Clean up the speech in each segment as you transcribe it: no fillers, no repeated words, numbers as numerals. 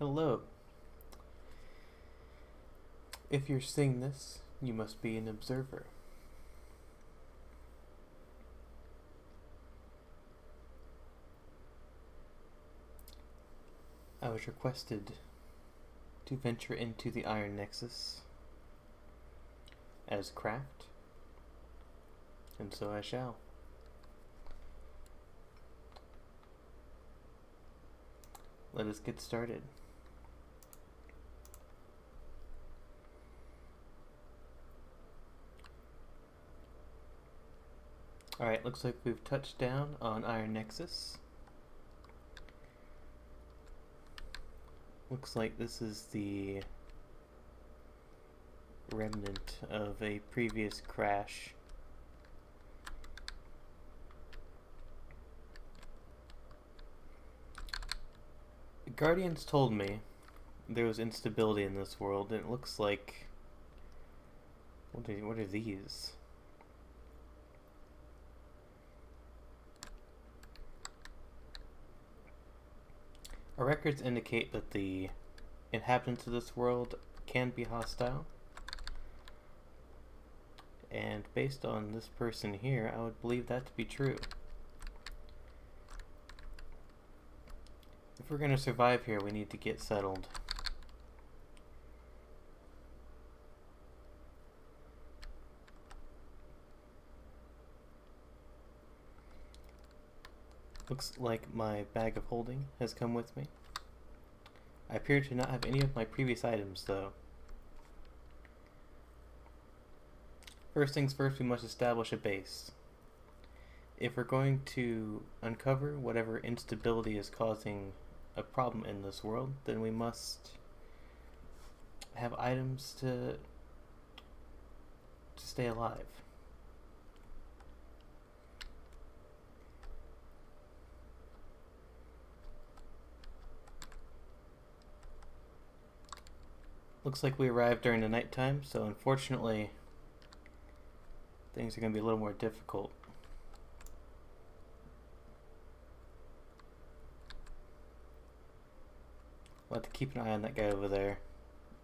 Hello. If you're seeing this, you must be an observer. I was requested to venture into the Iron Nexus as craft, and so I shall. Let us get started. Alright, looks like we've touched down on Iron Nexus. Looks like this is the remnant of a previous crash. The Guardians told me there was instability in this world, and it looks like... What are these? Our records indicate that the inhabitants of this world can be hostile. And based on this person here, I would believe that to be true. If we're going to survive here, we need to get settled. Looks like my bag of holding has come with me. I appear to not have any of my previous items, though. First things first, we must establish a base. If we're going to uncover whatever instability is causing a problem in this world, then we must have items to stay alive. Looks like we arrived during the nighttime, so unfortunately things are going to be a little more difficult. We'll have to keep an eye on that guy over there.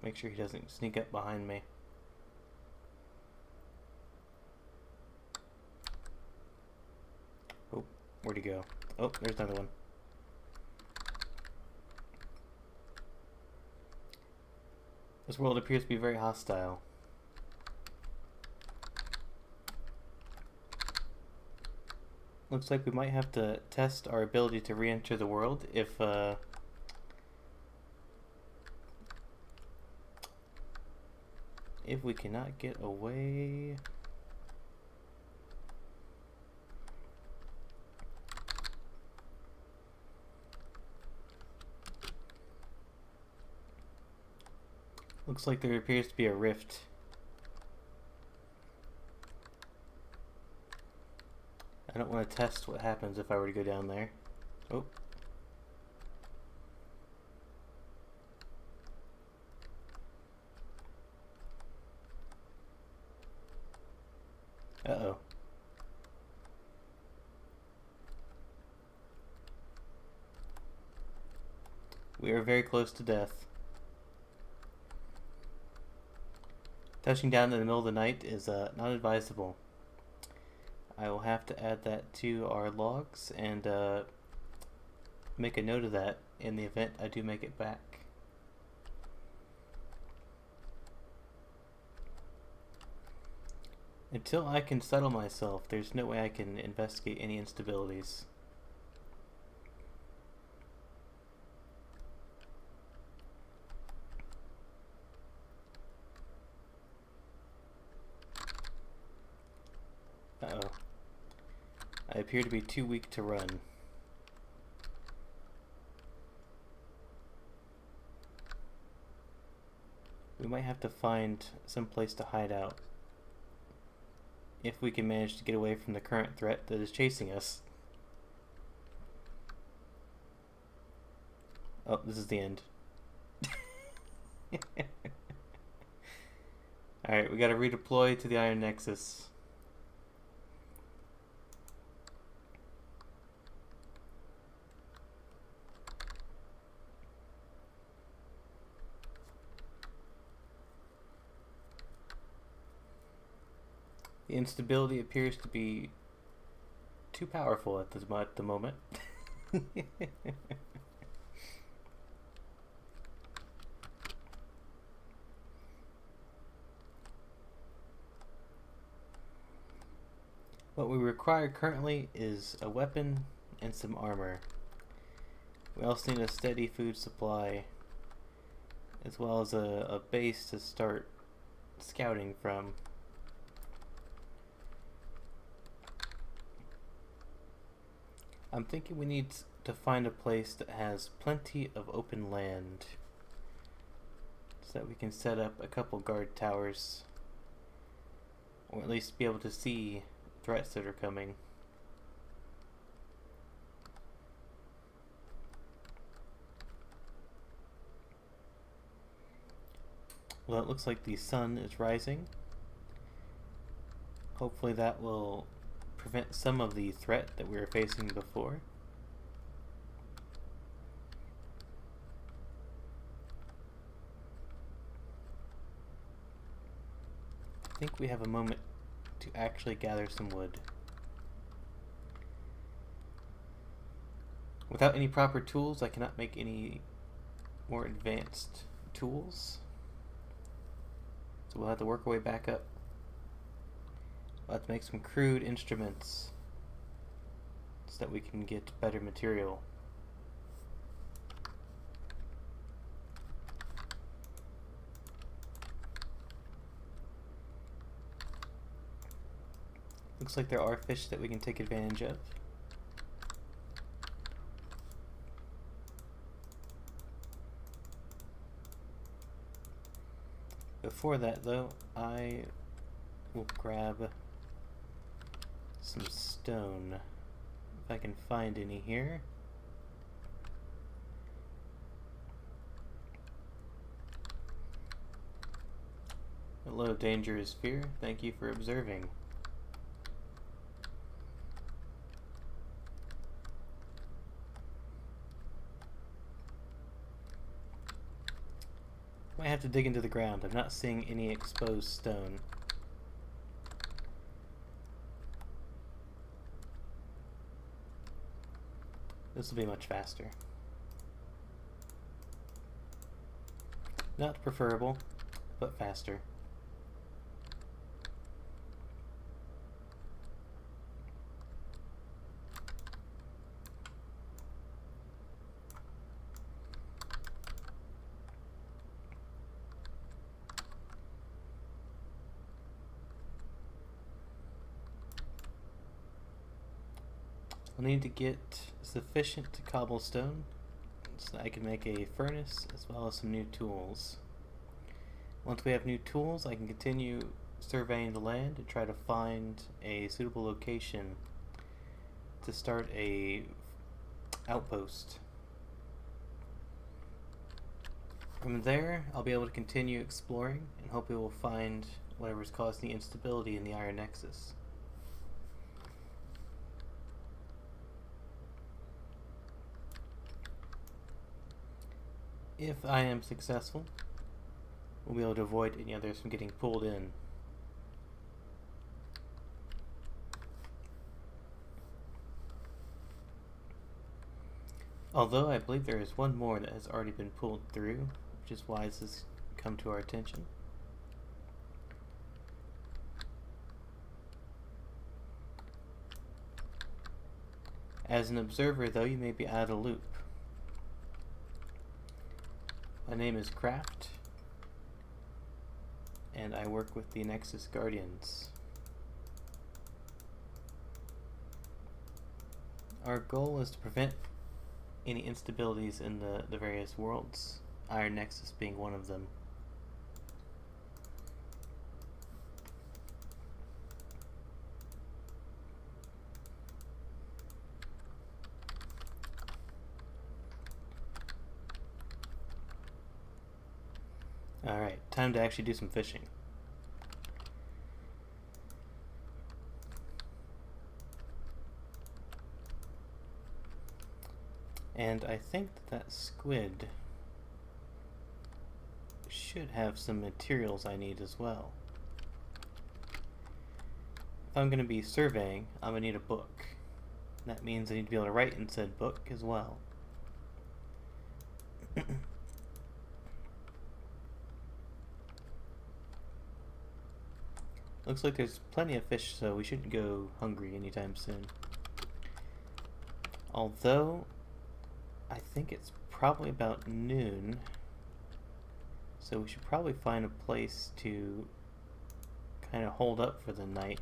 Make sure he doesn't sneak up behind me. Oh, where'd he go? Oh, there's another one. This world appears to be very hostile. Looks like we might have to test our ability to re-enter the world if we cannot get away. Looks like there appears to be a rift. I don't want to test what happens if I were to go down there. Oh. Uh-oh. We are very close to death. Touching down in the middle of the night is not advisable. I will have to add that to our logs and make a note of that in the event I do make it back. Until I can settle myself, there's no way I can investigate any instabilities. Uh-oh. I appear to be too weak to run. We might have to find some place to hide out if we can manage to get away from the current threat that is chasing us. Oh, this is the end. Alright, we gotta redeploy to the Iron Nexus. The instability appears to be too powerful at the moment. What we require currently is a weapon and some armor. We also need a steady food supply, as well as a base to start scouting from. I'm thinking we need to find a place that has plenty of open land so that we can set up a couple guard towers, or at least be able to see threats that are coming. Well, it looks like the sun is rising. Hopefully that will prevent some of the threat that we were facing before. I think we have a moment to actually gather some wood. Without any proper tools, I cannot make any more advanced tools. So we'll have to work our way back up. We'll have to make some crude instruments so that we can get better material. Looks like there are fish that we can take advantage of. Before that, though, I will grab some stone, if I can find any here. Hello, dangerous fear. Thank you for observing. I have to dig into the ground. I'm not seeing any exposed stone. This will be much faster. Not preferable, but faster. I'll need to get sufficient cobblestone so that I can make a furnace as well as some new tools. Once we have new tools, I can continue surveying the land and try to find a suitable location to start a outpost. From there, I'll be able to continue exploring and hope we will find whatever's causing the instability in the Iron Nexus. If I am successful, we'll be able to avoid any others from getting pulled in. Although I believe there is one more that has already been pulled through, which is why this has come to our attention. As an observer, though, you may be out of the loop. My name is Craft, and I work with the Nexus Guardians. Our goal is to prevent any instabilities in the various worlds, Iron Nexus being one of them. Alright, time to actually do some fishing. And I think that squid should have some materials I need as well. If I'm going to be surveying, I'm going to need a book. That means I need to be able to write in said book as well. Looks like there's plenty of fish, so we shouldn't go hungry anytime soon. Although, I think it's probably about noon, so we should probably find a place to kind of hold up for the night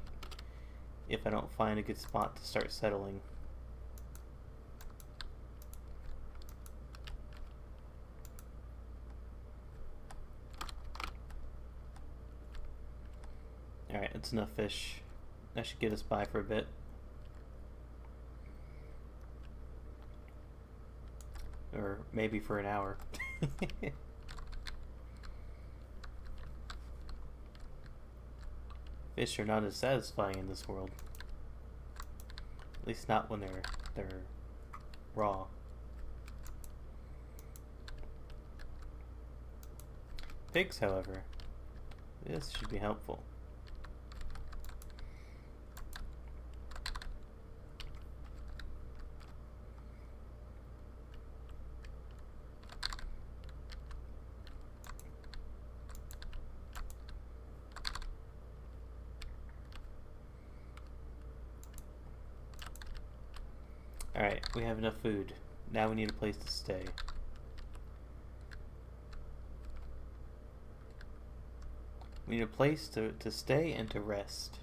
if I don't find a good spot to start settling. Alright, that's enough fish. That should get us by for a bit. Or maybe for an hour. Fish are not as satisfying in this world. At least not when they're raw. Pigs, however, this should be helpful. Alright, we have enough food. Now we need a place to stay. We need a place to stay and to rest.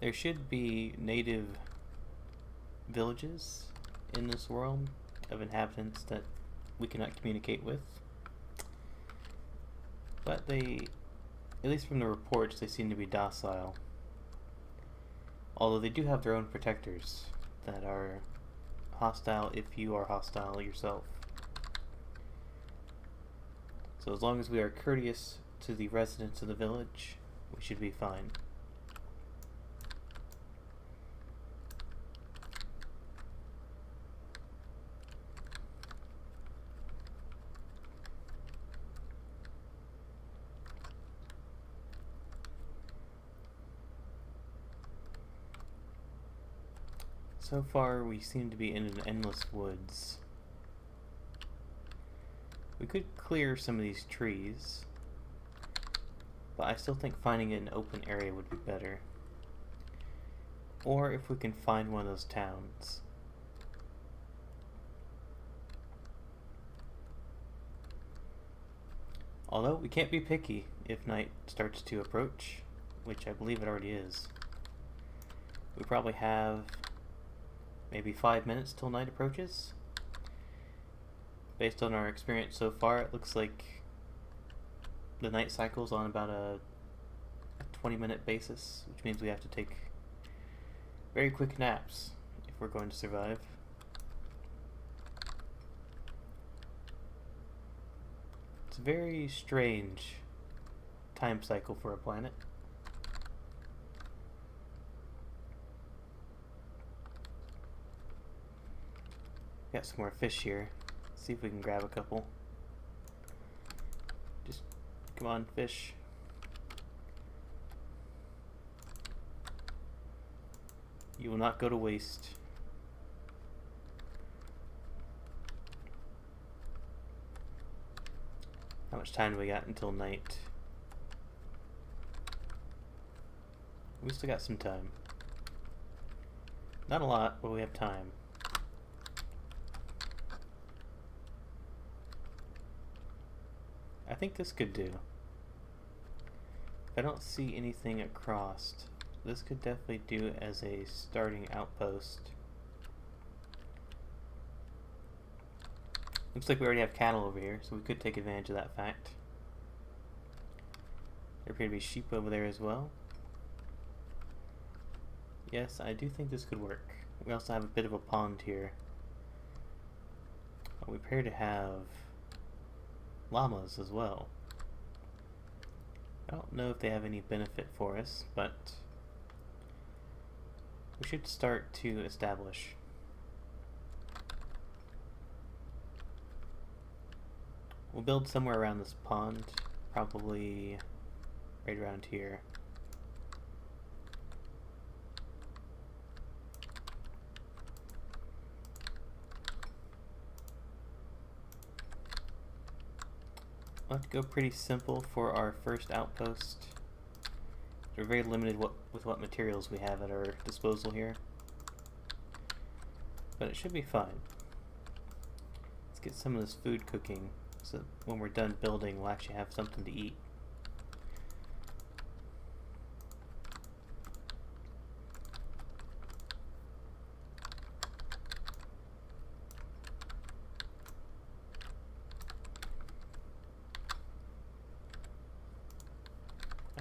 There should be native villages in this world of inhabitants that we cannot communicate with. But they, at least from the reports, they seem to be docile. Although they do have their own protectors that are hostile if you are hostile yourself. So as long as we are courteous to the residents of the village, we should be fine. So far, we seem to be in an endless woods. We could clear some of these trees, but I still think finding an open area would be better. Or if we can find one of those towns. Although, we can't be picky if night starts to approach, which I believe it already is. We probably have maybe 5 minutes till night approaches. Based on our experience so far, it looks like the night cycle's on about a 20-minute basis, which means we have to take very quick naps if we're going to survive. It's a very strange time cycle for a planet. Got some more fish here. Let's see if we can grab a couple. Just come on, fish. You will not go to waste. How much time do we got until night? We still got some time. Not a lot, but we have time. I think this could do. If I don't see anything across, this could definitely do as a starting outpost. Looks like we already have cattle over here, so we could take advantage of that fact. There appear to be sheep over there as well. Yes, I do think this could work. We also have a bit of a pond here. We appear to have llamas as well. I don't know if they have any benefit for us, but we should start to establish. We'll build somewhere around this pond, probably right around here. We'll have to go pretty simple for our first outpost. We're very limited with what materials we have at our disposal here. But it should be fine. Let's get some of this food cooking so when we're done building we'll actually have something to eat.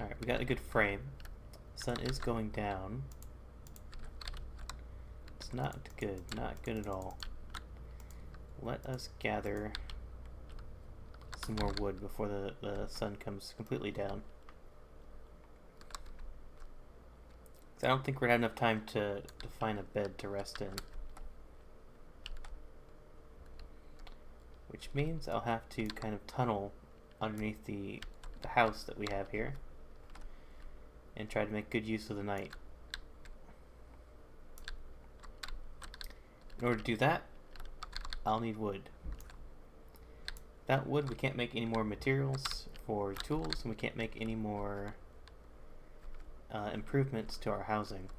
Alright, we got a good frame. The sun is going down. It's not good, not good at all. Let us gather some more wood before the sun comes completely down. I don't think we're gonna have enough time to find a bed to rest in. Which means I'll have to kind of tunnel underneath the house that we have here and try to make good use of the night. In order to do that, I'll need wood. Without wood, we can't make any more materials for tools, and we can't make any more improvements to our housing.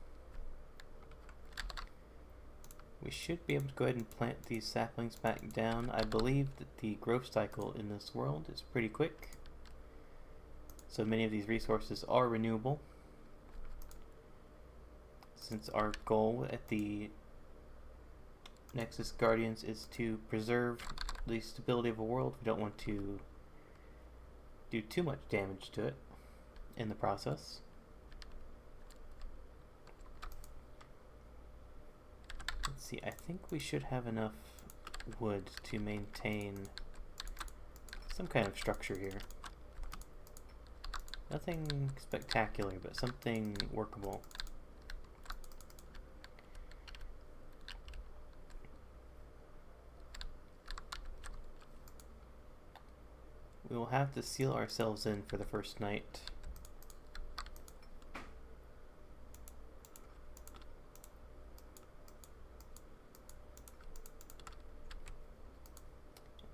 We should be able to go ahead and plant these saplings back down. I believe that the growth cycle in this world is pretty quick, so many of these resources are renewable. Since our goal at the Nexus Guardians is to preserve the stability of a world, we don't want to do too much damage to it in the process. Let's see, I think we should have enough wood to maintain some kind of structure here. Nothing spectacular, but something workable. We will have to seal ourselves in for the first night.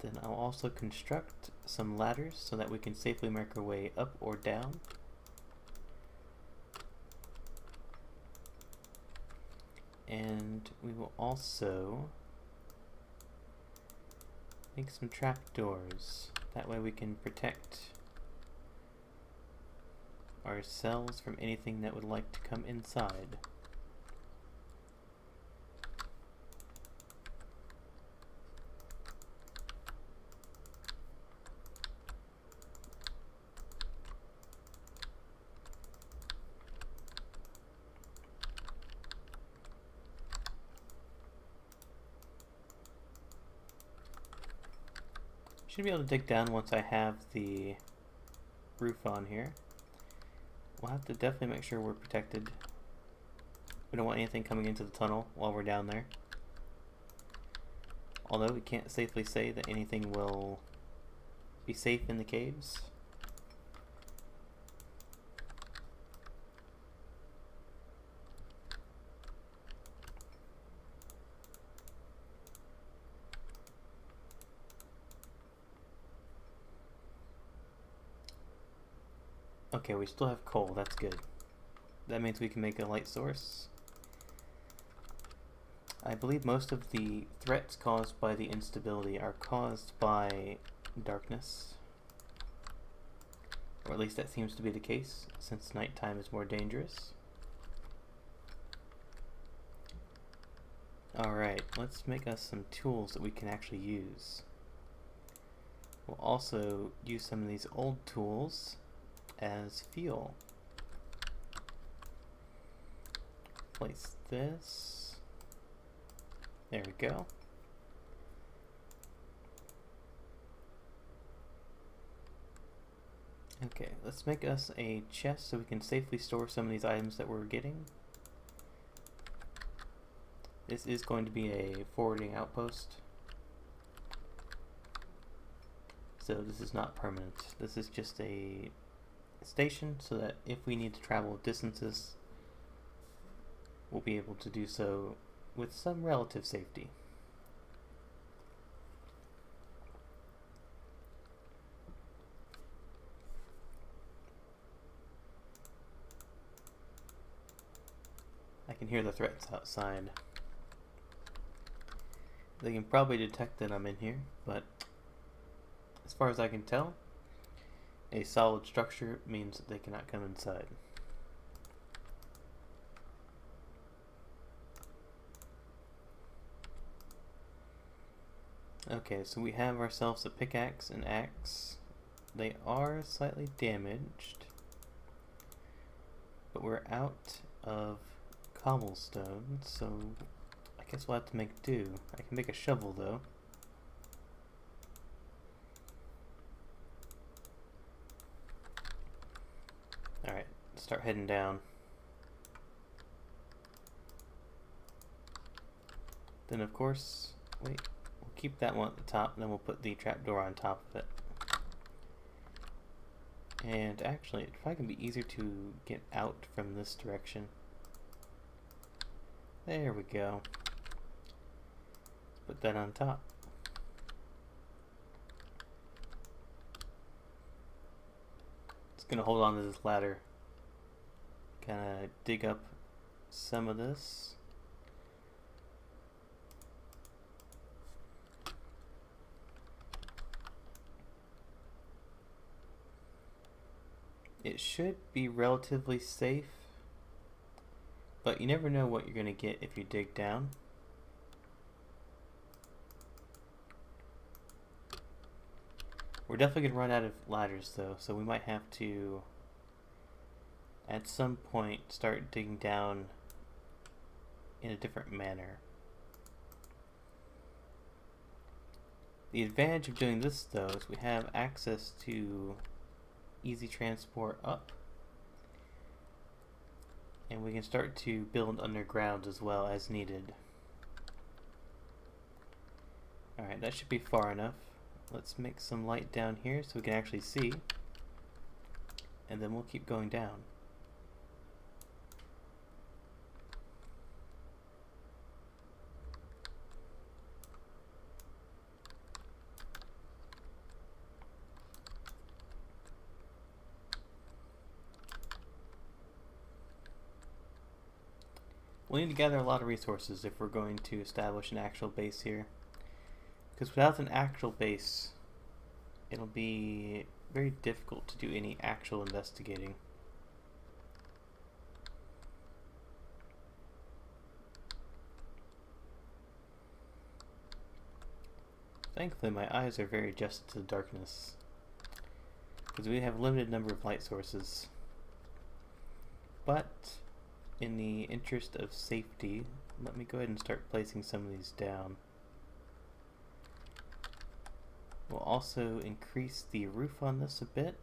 Then I'll also construct some ladders so that we can safely make our way up or down. And we will also make some trapdoors. That way we can protect ourselves from anything that would like to come inside. Should be able to dig down once I have the roof on here. We'll have to definitely make sure we're protected. We don't want anything coming into the tunnel while we're down there. Although we can't safely say that anything will be safe in the caves. Okay, we still have coal, that's good. That means we can make a light source. I believe most of the threats caused by the instability are caused by darkness. Or at least that seems to be the case, since nighttime is more dangerous. Alright, let's make us some tools that we can actually use. We'll also use some of these old tools as fuel. Place this. There we go. Okay, let's make us a chest so we can safely store some of these items that we're getting. This is going to be a forwarding outpost, so this is not permanent. This is just a station so that if we need to travel distances, we'll be able to do so with some relative safety. I can hear the threats outside. They can probably detect that I'm in here, but as far as I can tell, a solid structure means that they cannot come inside. Okay, so we have ourselves a pickaxe and axe. They are slightly damaged, but we're out of cobblestone, so I guess we'll have to make do. I can make a shovel though. Alright, start heading down. Then of course, wait, we'll keep that one at the top, and then we'll put the trapdoor on top of it. And actually, if I can be easier to get out from this direction. There we go. Put that on top. Just gonna hold on to this ladder. Kinda dig up some of this. It should be relatively safe, but you never know what you're going to get if you dig down. We're definitely going to run out of ladders though, so we might have to, at some point, start digging down in a different manner. The advantage of doing this though is we have access to easy transport up, and we can start to build underground as well as needed. Alright, that should be far enough. Let's make some light down here so we can actually see, and then we'll keep going down. We need to gather a lot of resources if we're going to establish an actual base here. Because without an actual base, it'll be very difficult to do any actual investigating. Thankfully, my eyes are very adjusted to the darkness, because we have a limited number of light sources. But in the interest of safety, let me go ahead and start placing some of these down. We'll also increase the roof on this a bit.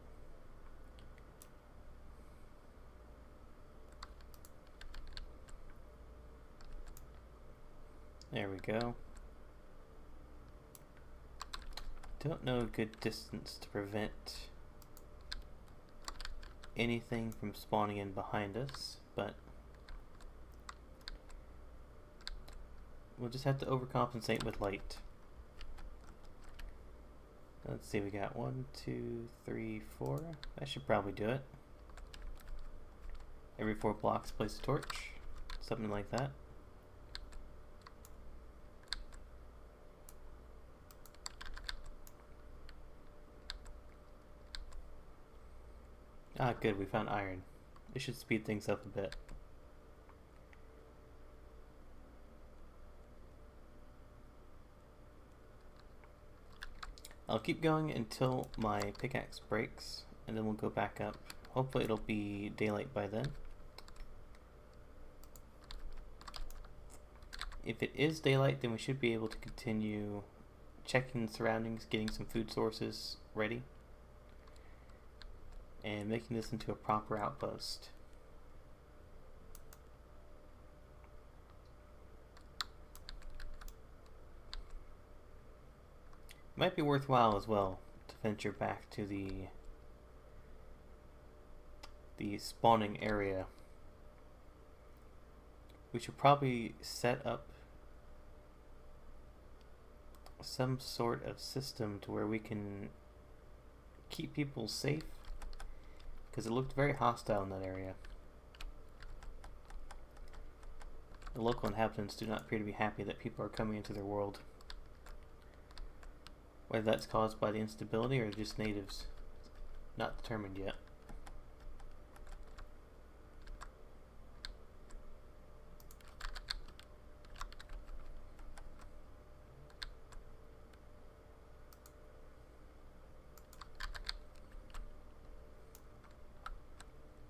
There we go. Don't know a good distance to prevent anything from spawning in behind us, but we'll just have to overcompensate with light. Let's see, we got 1, 2, 3, 4. That should probably do it. Every 4 blocks, place a torch. Something like that. Ah, good, we found iron. This should speed things up a bit. I'll keep going until my pickaxe breaks, and then we'll go back up. Hopefully it'll be daylight by then. If it is daylight, then we should be able to continue checking the surroundings, getting some food sources ready, and making this into a proper outpost. It might be worthwhile as well to venture back to the spawning area. We should probably set up some sort of system to where we can keep people safe, because it looked very hostile in that area. The local inhabitants do not appear to be happy that people are coming into their world. Whether that's caused by the instability or just natives, not determined yet.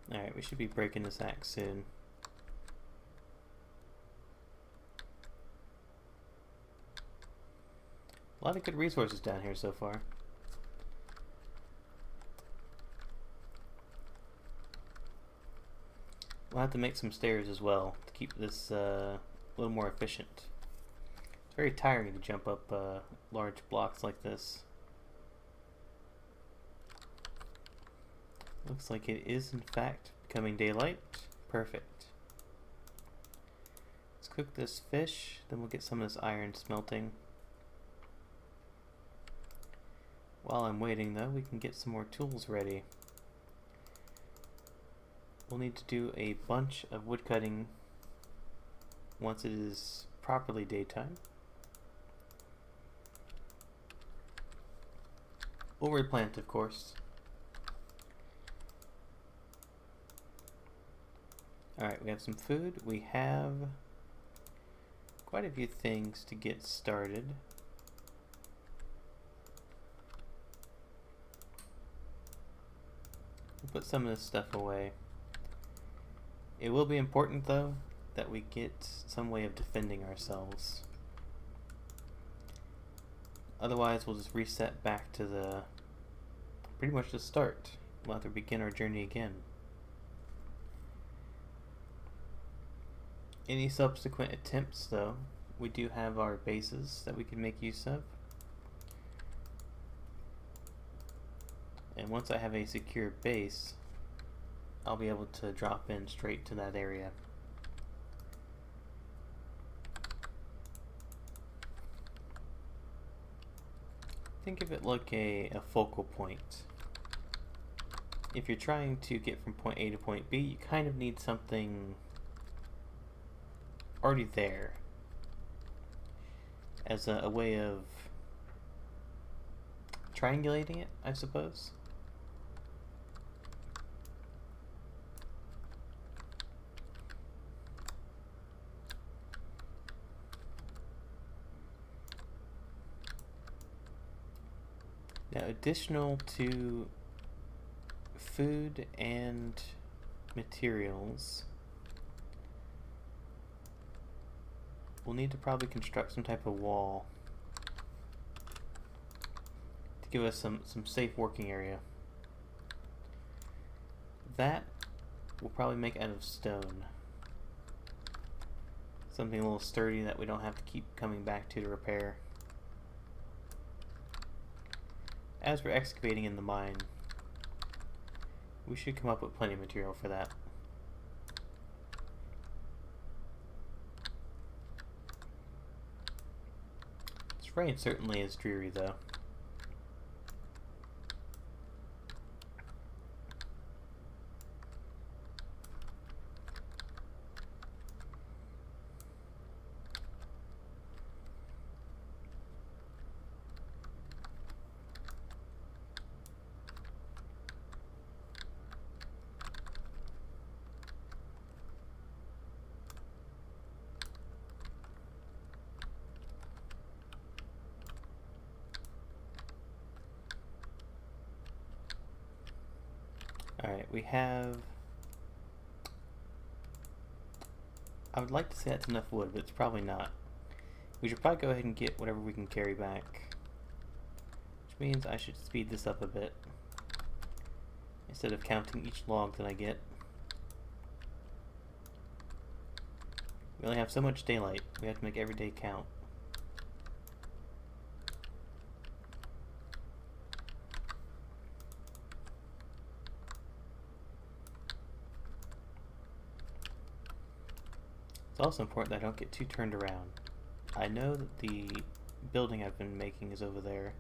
Alright, we should be breaking this axe soon. A lot of good resources down here so far. We'll have to make some stairs as well to keep this a little more efficient. It's very tiring to jump up large blocks like this. Looks like it is in fact becoming daylight. Perfect. Let's cook this fish, then we'll get some of this iron smelting. While I'm waiting though, we can get some more tools ready. We'll need to do a bunch of wood cutting once it is properly daytime. We'll replant, of course. Alright, we have some food. We have quite a few things to get started. We'll put some of this stuff away. It will be important, though, that we get some way of defending ourselves. Otherwise, we'll just reset back to the pretty much the start. We'll have to begin our journey again. Any subsequent attempts, though, we do have our bases that we can make use of. And once I have a secure base, I'll be able to drop in straight to that area. Think of it like a focal point. If you're trying to get from point A to point B, you kind of need something already there as a way of triangulating it, I suppose. Now, additional to food and materials, we'll need to probably construct some type of wall to give us some safe working area. That we'll probably make out of stone. Something a little sturdy that we don't have to keep coming back to repair. As we're excavating in the mine, we should come up with plenty of material for that. This rain certainly is dreary, though. Alright, we have... I would like to say that's enough wood, but it's probably not. We should probably go ahead and get whatever we can carry back. Which means I should speed this up a bit, instead of counting each log that I get. We only have so much daylight. We have to make every day count. It's also important that I don't get too turned around. I know that the building I've been making is over there.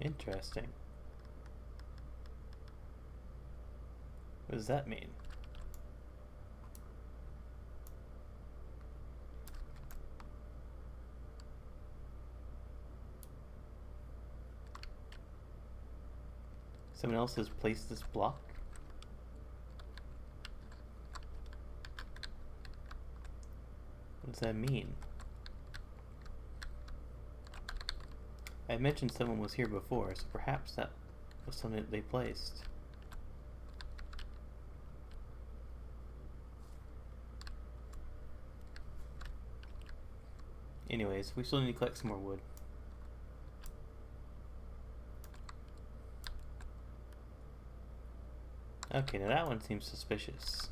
Interesting. What does that mean? Someone else has placed this block? What does that mean? I mentioned someone was here before, so perhaps that was something that they placed. Anyways, we still need to collect some more wood. Okay, now that one seems suspicious.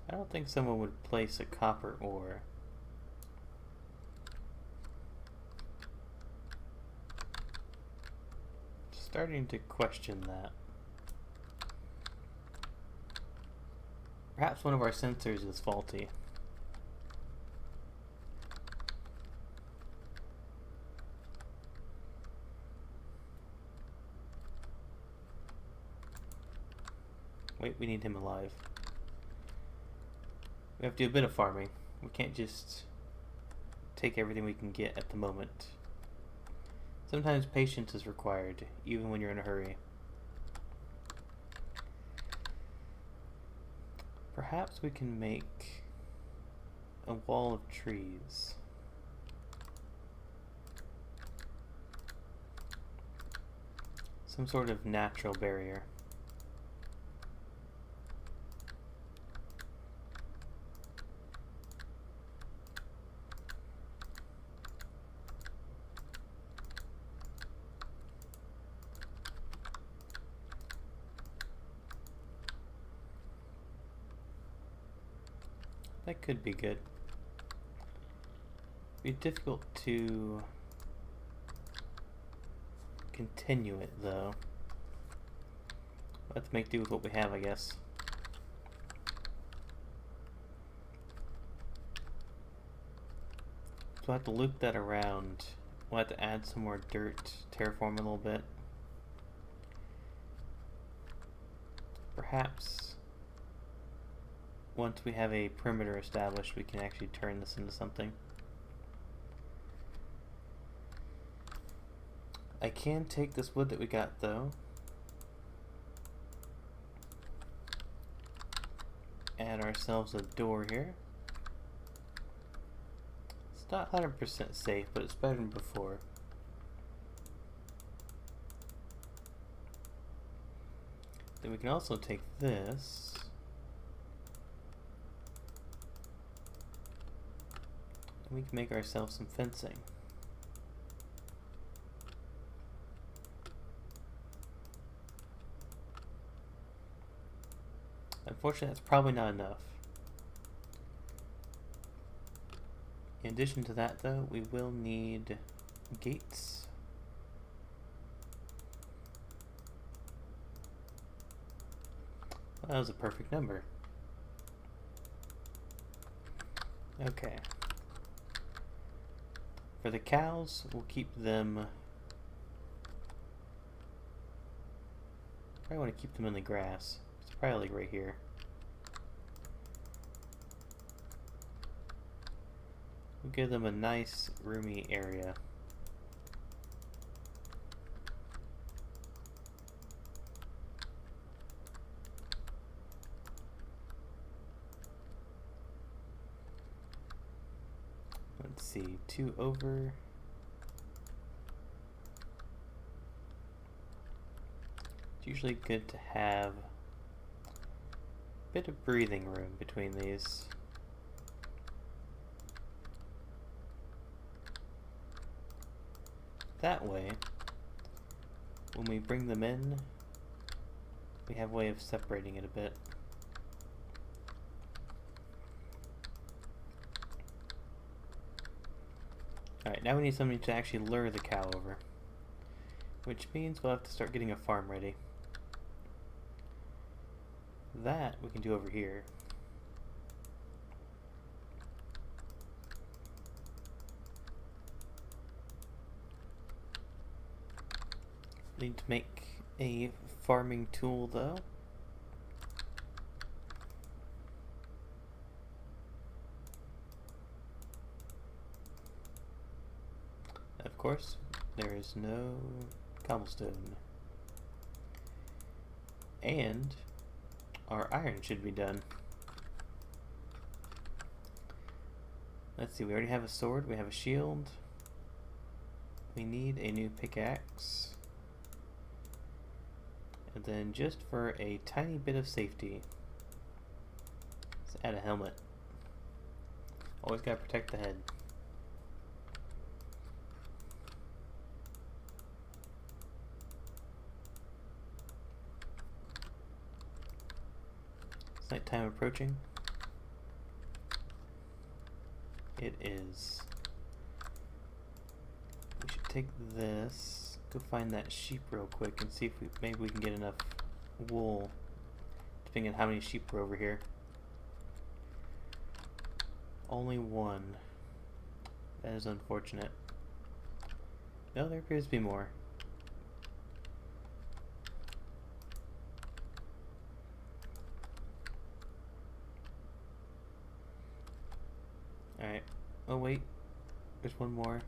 I don't think someone would place a copper ore. Starting to question that. Perhaps one of our sensors is faulty. Wait, we need him alive. We have to do a bit of farming. We can't just take everything we can get at the moment. Sometimes patience is required, even when you're in a hurry. Perhaps we can make a wall of trees. Some sort of natural barrier. That could be good. Be difficult to continue it though. We'll have to make do with what we have, I guess. So we'll have to loop that around. We'll have to add some more dirt, terraform a little bit. Perhaps once we have a perimeter established, we can actually turn this into something. I can take this wood that we got though. Add ourselves a door here. It's not 100% safe, but it's better than before. Then we can also take this. And we can make ourselves some fencing. Unfortunately, that's probably not enough. In addition to that, though, we will need gates. Well, that was a perfect number. Okay. For the cows, we'll keep them... I want to keep them in the grass. It's probably like right here. We'll give them a nice, roomy area. Let's see, 2 over. It's usually good to have a bit of breathing room between these. That way, when we bring them in, we have a way of separating it a bit. Alright, now we need something to actually lure the cow over. Which means we'll have to start getting a farm ready. That we can do over here. Need to make a farming tool though. Of course, there is no cobblestone. And our iron should be done. Let's see, we already have a sword, we have a shield. We need a new pickaxe. And then just for a tiny bit of safety, let's add a helmet. Always gotta protect the head. Is nighttime approaching? It is. We should take this, go find that sheep real quick and see if maybe we can get enough wool, depending on how many sheep are over here. Only one. That is unfortunate. No, there appears to be more. Alright. Oh wait, there's one more.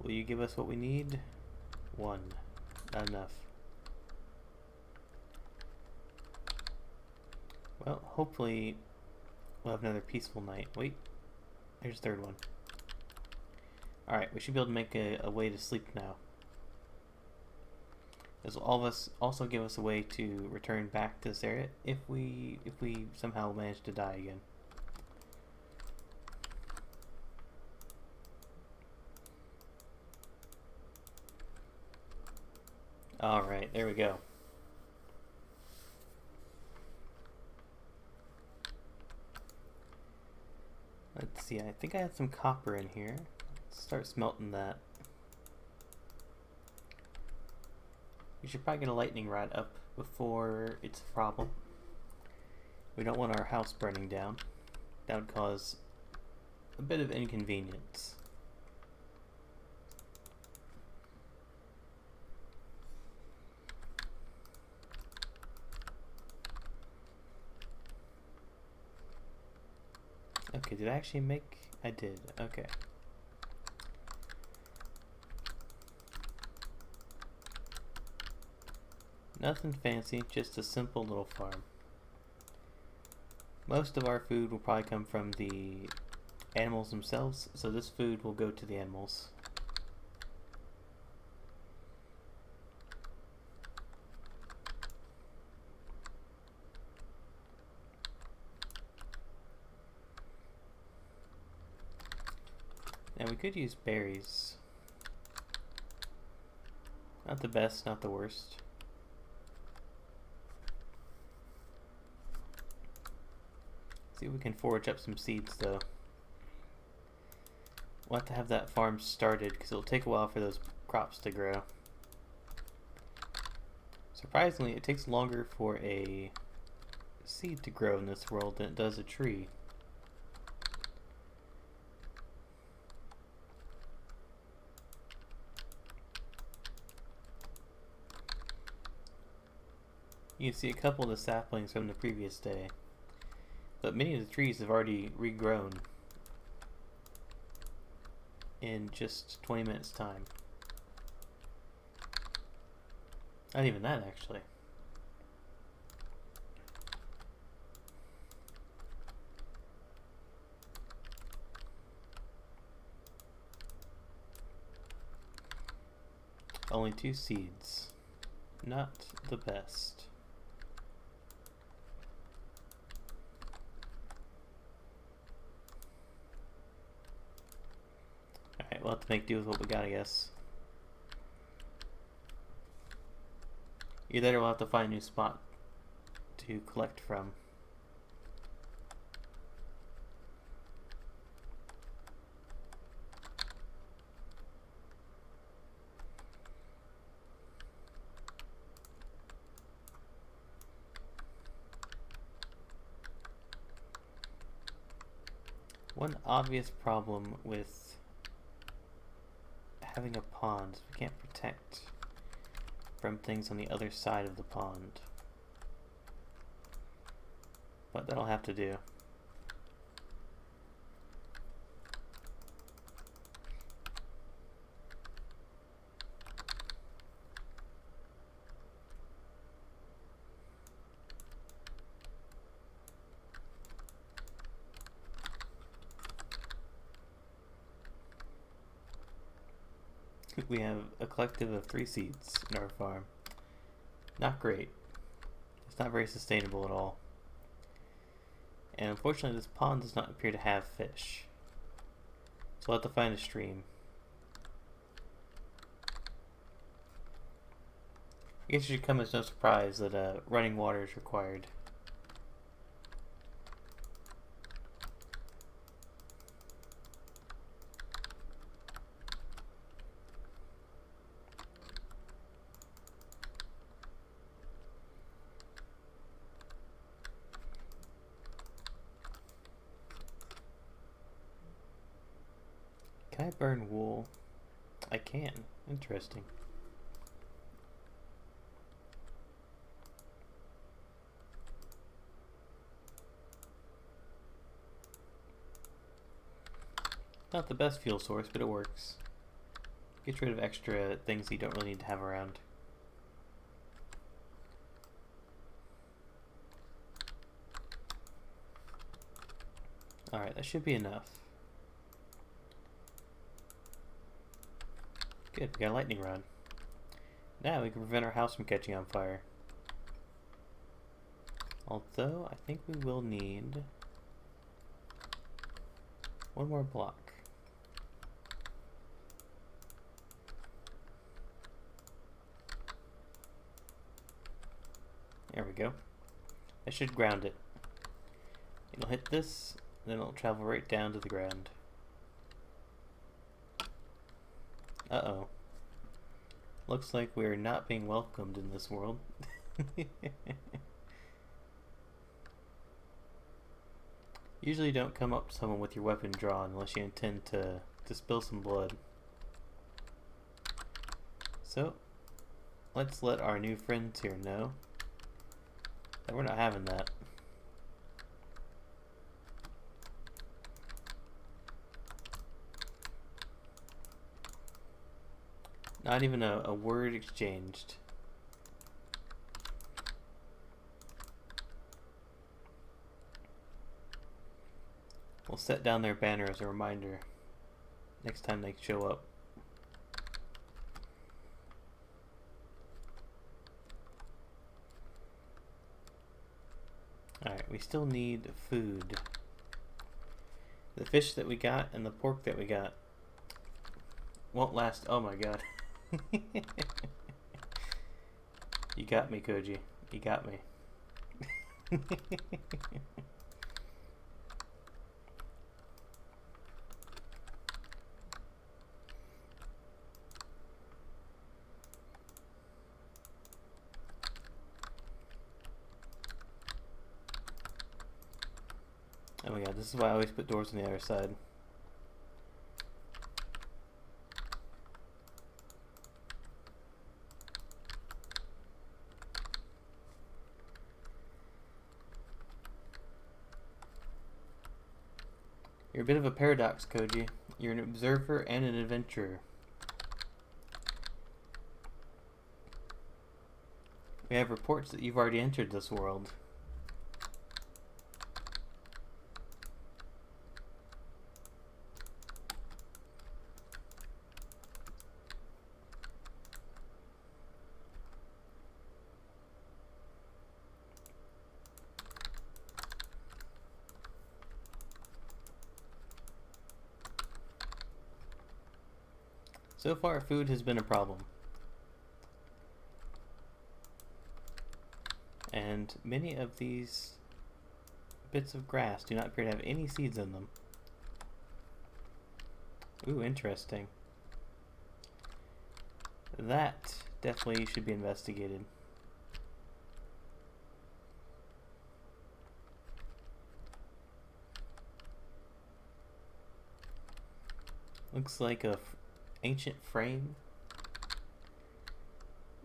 Will you give us what we need? One. Not enough. Well, hopefully we'll have another peaceful night. Wait, there's the third one. Alright, we should be able to make a way to sleep now. This will all of us also give us a way to return back to this area if we somehow manage to die again. Alright, there we go. Let's see, I think I had some copper in here. Let's start smelting that. We should probably get a lightning rod up before it's a problem. We don't want our house burning down. That would cause a bit of inconvenience. Okay, did I actually make? I did, okay. Nothing fancy, just a simple little farm. Most of our food will probably come from the animals themselves, so this food will go to the animals. And we could use berries. Not the best, not the worst. See if we can forage up some seeds though. We'll have to have that farm started because it'll take a while for those crops to grow. Surprisingly, it takes longer for a seed to grow in this world than it does a tree. You can see a couple of the saplings from the previous day. But many of the trees have already regrown in just 20 minutes time. Not even that, actually. Only 2 seeds. Not the best. Alright, we'll have to make do with what we got, I guess. Either we'll have to find a new spot to collect from. One obvious problem with having a pond. We can't protect from things on the other side of the pond. But that'll have to do. We have a collective of 3 seeds in our farm. Not great. It's not very sustainable at all. And unfortunately this pond does not appear to have fish. So we'll have to find a stream. I guess it should come as no surprise that running water is required. Can I burn wool? I can. Interesting. Not the best fuel source, but it works. Gets rid of extra things you don't really need to have around. Alright, that should be enough. Good, we got a lightning rod. Now we can prevent our house from catching on fire. Although, I think we will need 1 more block. There we go. I should ground it. It'll hit this, then it'll travel right down to the ground. Uh-oh. Looks like we're not being welcomed in this world. Usually don't come up to someone with your weapon drawn unless you intend to spill some blood. So, let's let our new friends here know that we're not having that. Not even a word exchanged. We'll set down their banner as a reminder next time they show up. Alright, we still need food. The fish that we got and the pork that we got won't last. Oh my god. You got me, Koji. You got me. Oh my god, this is why I always put doors on the other side. You're a bit of a paradox, Koji. You're an observer and an adventurer. We have reports that you've already entered this world. So far, food has been a problem. And many of these bits of grass do not appear to have any seeds in them. Ooh, interesting. That definitely should be investigated. Looks like a ancient frame,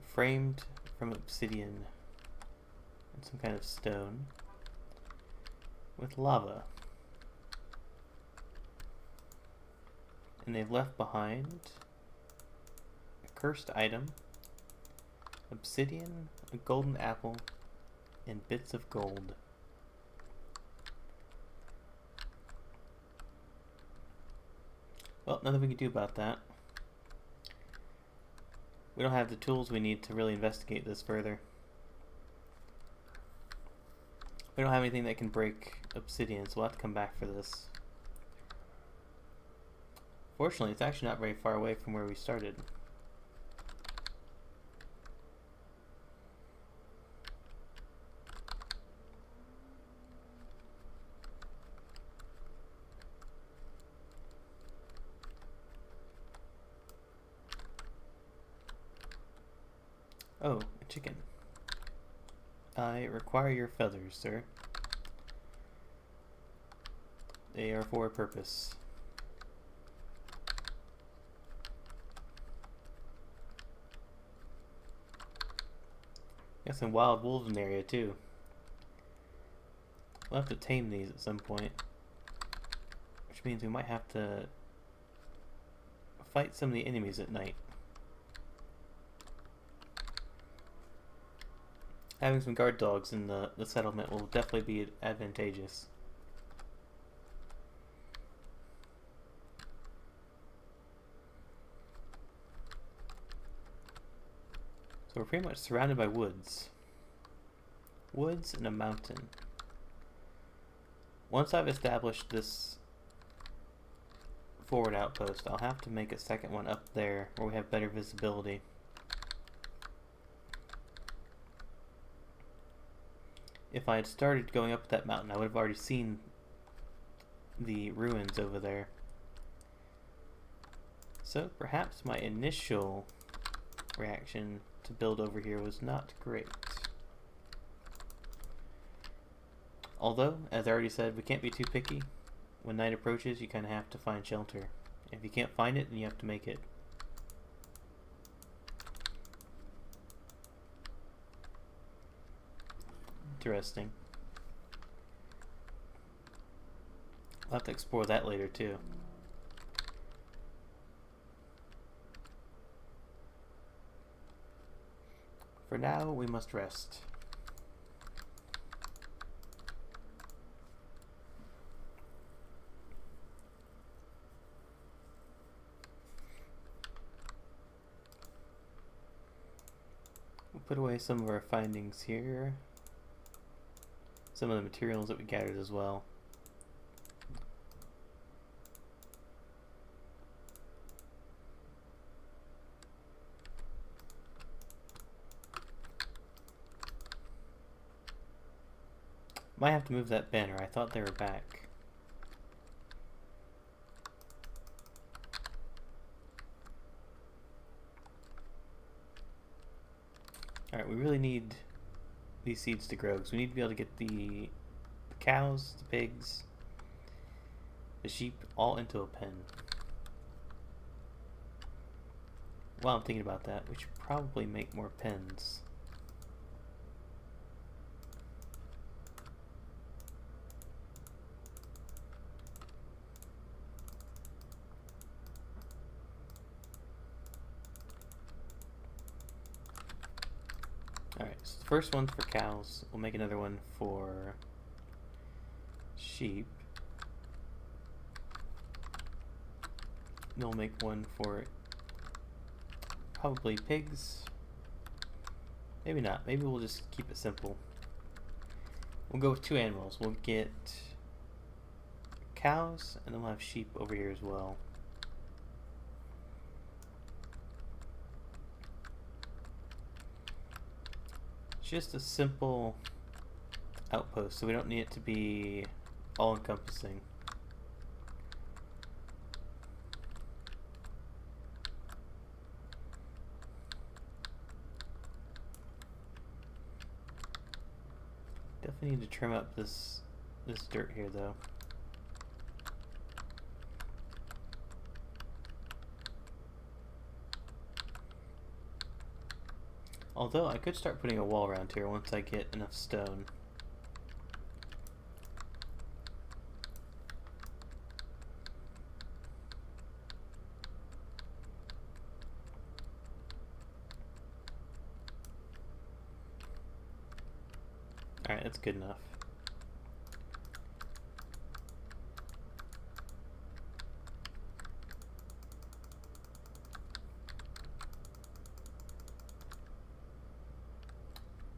framed from obsidian and some kind of stone, with lava. And they've left behind a cursed item, obsidian, a golden apple, and bits of gold. Well, nothing we can do about that. We don't have the tools we need to really investigate this further. We don't have anything that can break obsidian, so we'll have to come back for this. Fortunately, it's actually not very far away from where we started. Oh, a chicken. I require your feathers, sir. They are for a purpose. Got some wild wolves in the area too. We'll have to tame these at some point, which means we might have to fight some of the enemies at night. Having some guard dogs in the settlement will definitely be advantageous. So we're pretty much surrounded by woods. Woods and a mountain. Once I've established this forward outpost, I'll have to make a second one up there where we have better visibility. If I had started going up that mountain, I would have already seen the ruins over there. So perhaps my initial reaction to build over here was not great. Although, as I already said, we can't be too picky. When night approaches, you kind of have to find shelter. If you can't find it, then you have to make it. Interesting. I'll have to explore that later too. For now, we must rest. We'll put away some of our findings here. Some of the materials that we gathered as well. Might have to move that banner. I thought they were back. Alright, we really need these seeds to grow, because we need to be able to get the cows, the pigs, the sheep all into a pen. While I'm thinking about that, we should probably make more pens. Alright, so the first one's for cows. We'll make another one for sheep. Then we'll make one for probably pigs. Maybe not. Maybe we'll just keep it simple. We'll go with 2 animals. We'll get cows, and then we'll have sheep over here as well. Just a simple outpost, so we don't need it to be all-encompassing. Definitely need to trim up this dirt here, though. Although I could start putting a wall around here once I get enough stone. Alright, that's good enough.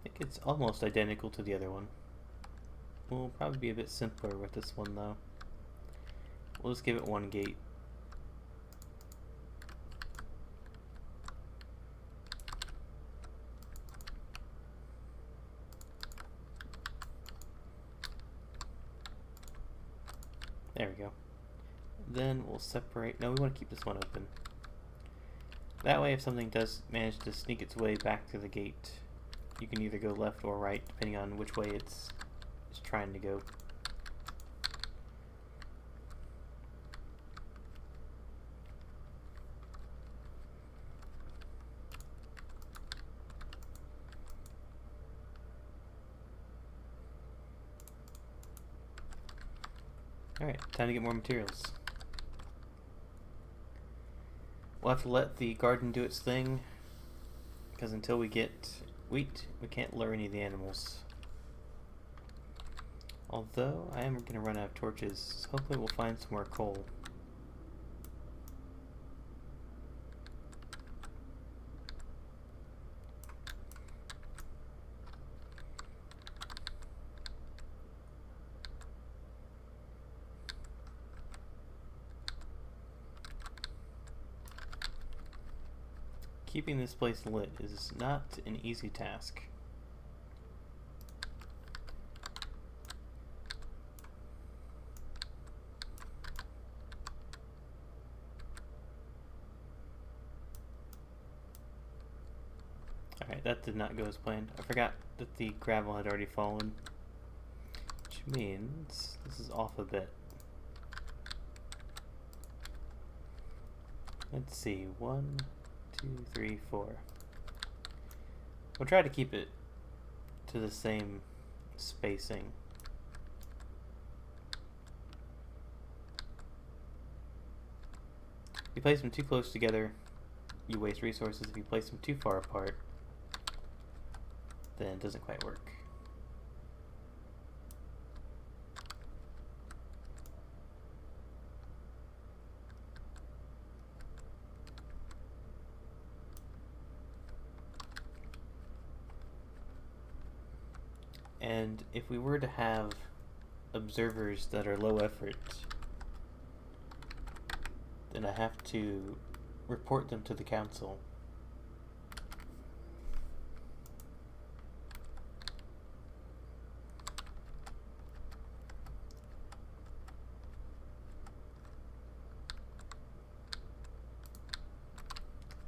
I think it's almost identical to the other one. We'll probably be a bit simpler with this one though. We'll just give it one gate. There we go. Then we'll separate. No, we want to keep this one open. That way, if something does manage to sneak its way back to the gate, you can either go left or right, depending on which way it's trying to go. Alright, time to get more materials. We'll have to let the garden do its thing, because until we get wheat, we can't lure any of the animals. Although, I am going to run out of torches, so hopefully we'll find some more coal. Keeping this place lit is not an easy task. Alright, that did not go as planned. I forgot that the gravel had already fallen, which means this is off a bit. Let's see, 1, 2, 3, 4. We'll try to keep it to the same spacing. If you place them too close together, you waste resources. If you place them too far apart, then it doesn't quite work. And if we were to have observers that are low effort, then I have to report them to the council.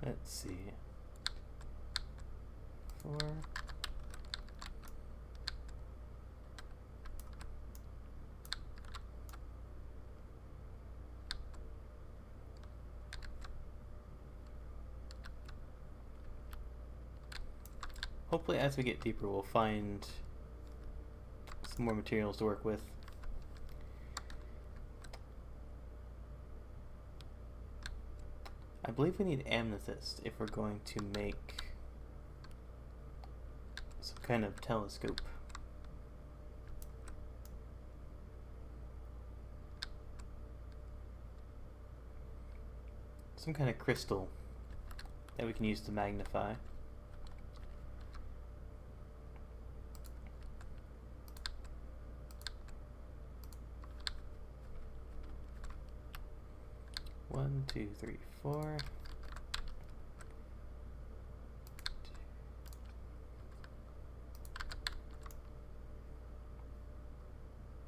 Let's see. 4. Hopefully as we get deeper we'll find some more materials to work with. I believe we need amethyst if we're going to make some kind of telescope. Some kind of crystal that we can use to magnify. One, 2, 3, 4.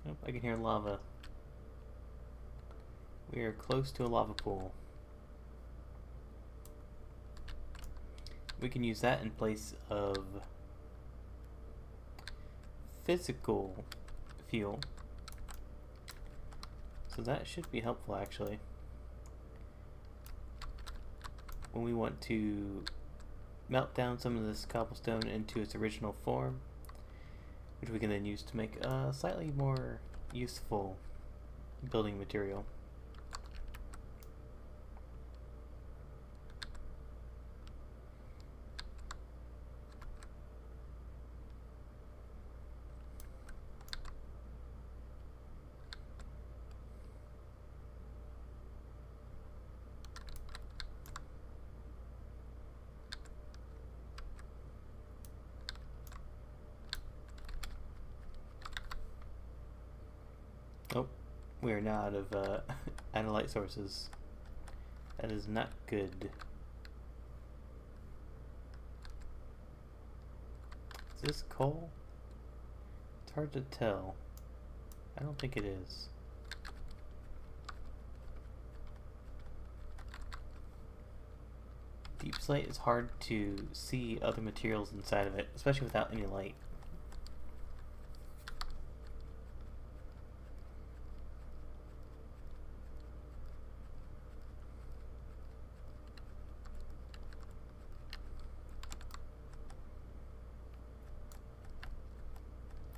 Oh, I can hear lava. We are close to a lava pool. We can use that in place of physical fuel. So that should be helpful actually. When we want to melt down some of this cobblestone into its original form, which we can then use to make a slightly more useful building material. Oh, we are now out of light sources. That is not good. Is this coal? It's hard to tell. I don't think it is. Deep slate is hard to see other materials inside of it, especially without any light.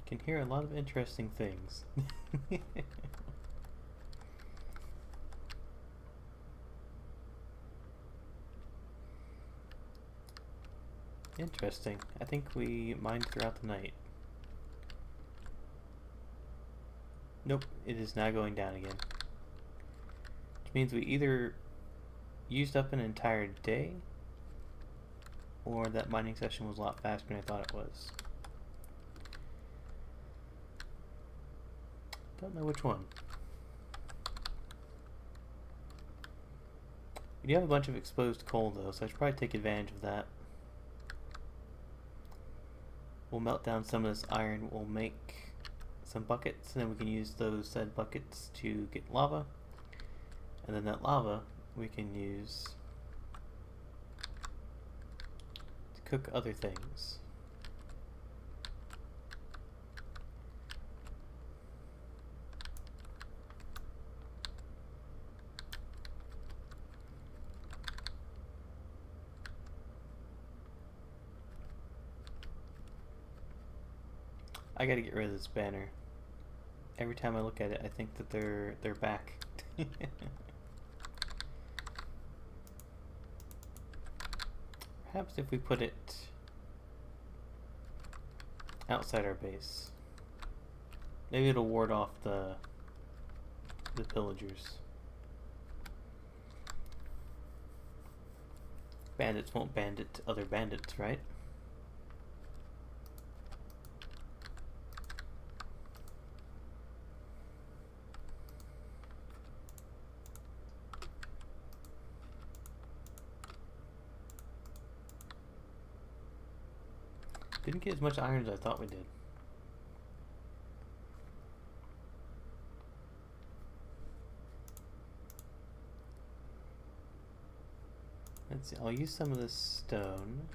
Can hear a lot of interesting things. Interesting. I think we mined throughout the night. Nope, it is now going down again. Which means we either used up an entire day, or that mining session was a lot faster than I thought it was. Don't know which one. We do have a bunch of exposed coal though, so I should probably take advantage of that. We'll melt down some of this iron, we'll make some buckets, and then we can use those said buckets to get lava. And then that lava we can use to cook other things. I gotta get rid of this banner. Every time I look at it, I think that they're back. Perhaps if we put it outside our base, maybe it'll ward off the pillagers. Bandits won't bandit other bandits, right? Didn't get as much iron as I thought we did. Let's see, I'll use some of this stone.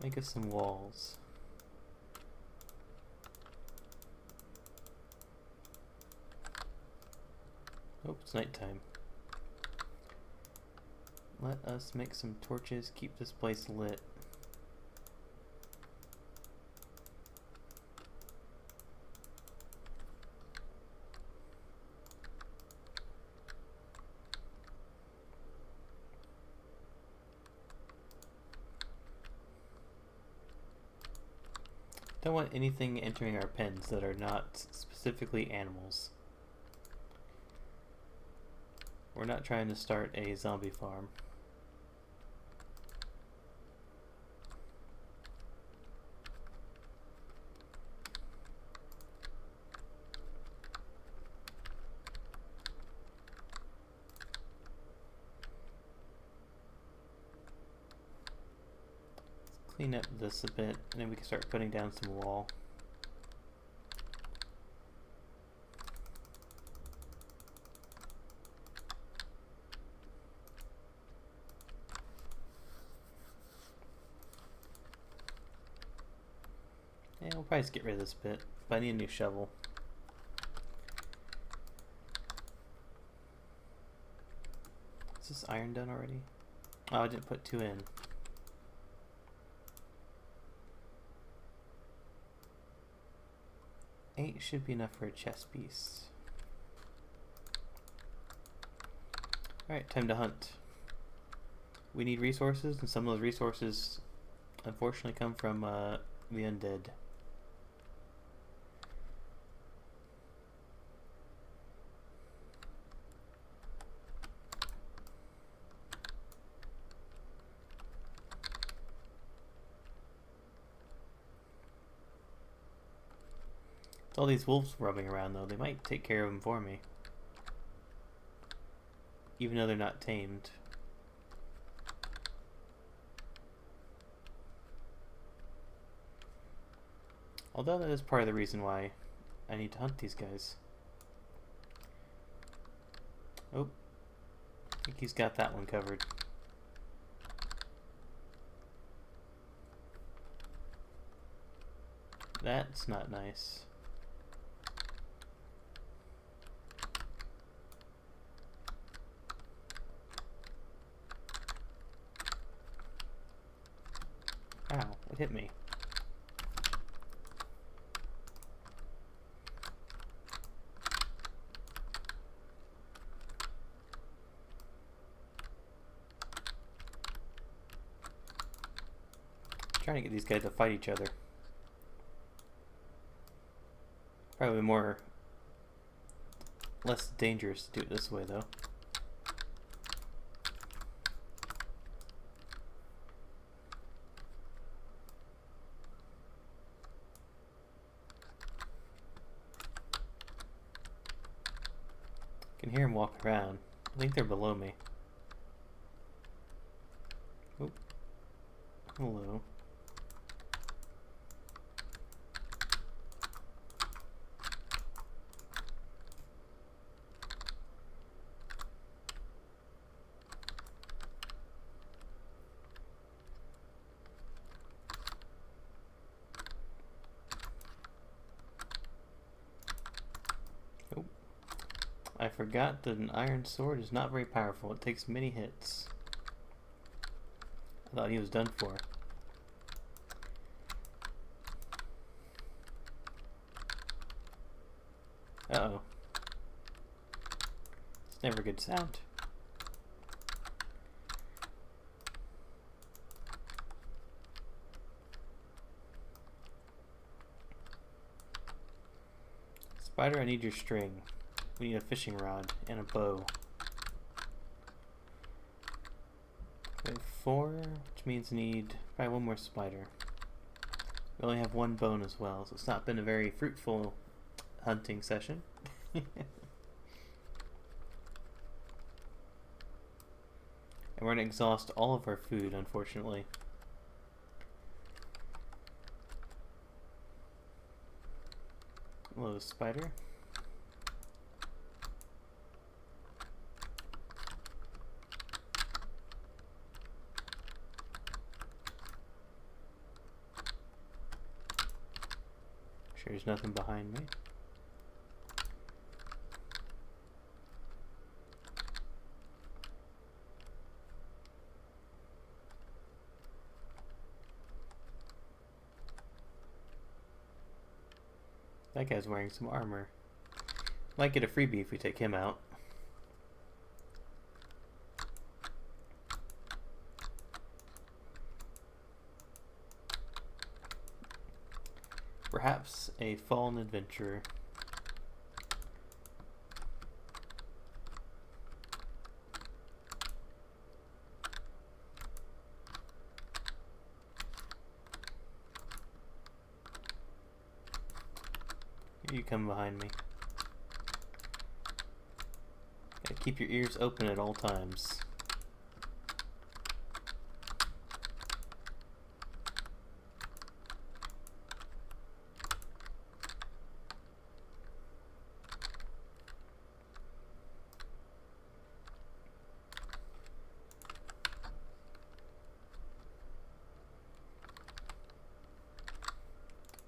Make us some walls. Oh, it's nighttime. Let us make some torches, keep this place lit. Don't want anything entering our pens that are not specifically animals. We're not trying to start a zombie farm. Clean up this a bit, and then we can start putting down some wall. Yeah, we'll probably just get rid of this bit, but I need a new shovel. Is this iron done already? Oh, I didn't put 2 in. Eight should be enough for a chest piece. Alright, time to hunt. We need resources, and some of those resources unfortunately come from the undead. All these wolves roaming around, though, they might take care of them for me. Even though they're not tamed. Although that is part of the reason why I need to hunt these guys. Oh, I think he's got that one covered. That's not nice. Ow, it hit me. Trying to get these guys to fight each other. Probably less dangerous to do it this way, though. I can hear him walk around. I think they're below me. Oh, hello. I forgot that an iron sword is not very powerful. It takes many hits. I thought he was done for. Uh-oh. It's never a good sound. Spider, I need your string. We need a fishing rod and a bow. We have 4, which means we need probably 1 more spider. We only have 1 bone as well, so it's not been a very fruitful hunting session. And we're going to exhaust all of our food, unfortunately. Hello, spider. Sure there's nothing behind me. That guy's wearing some armor. Might get a freebie if we take him out. Perhaps a fallen adventurer. You come behind me. Gotta keep your ears open at all times.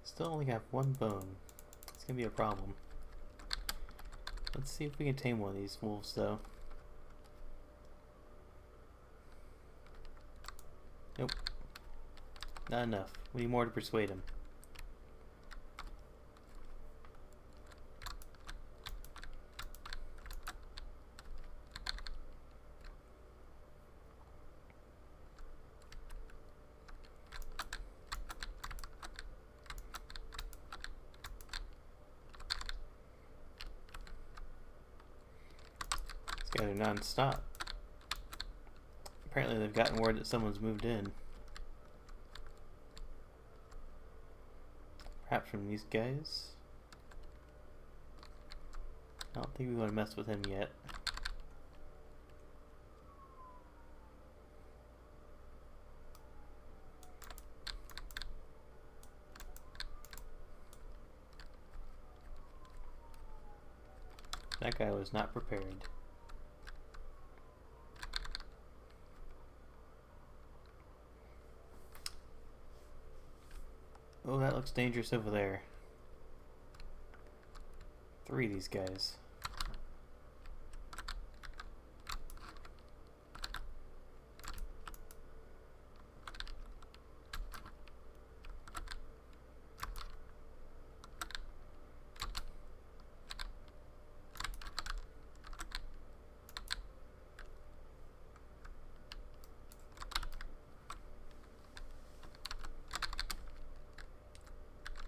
Still only have 1 bone. It's gonna be a problem. Let's see if we can tame one of these wolves, though. Nope. Not enough. We need more to persuade him. These guys are non-stop. Apparently they've gotten word that someone's moved in. Perhaps from these guys? I don't think we want to mess with him yet. That guy was not prepared. Oh, that looks dangerous over there. 3 of these guys.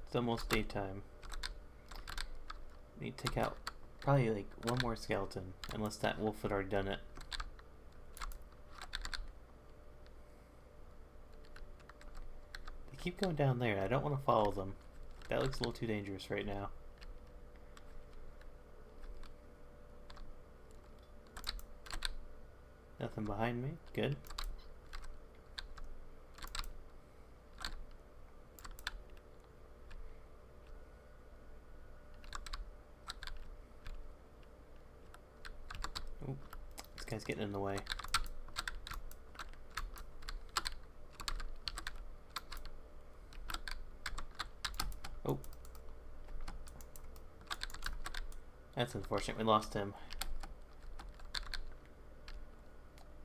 It's almost daytime. We need to take out probably like one more skeleton, unless that wolf had already done it. They keep going down there. I don't want to follow them. That looks a little too dangerous right now. Nothing behind me. Good. Ooh, this guy's getting in the way. Oh. That's unfortunate. We lost him.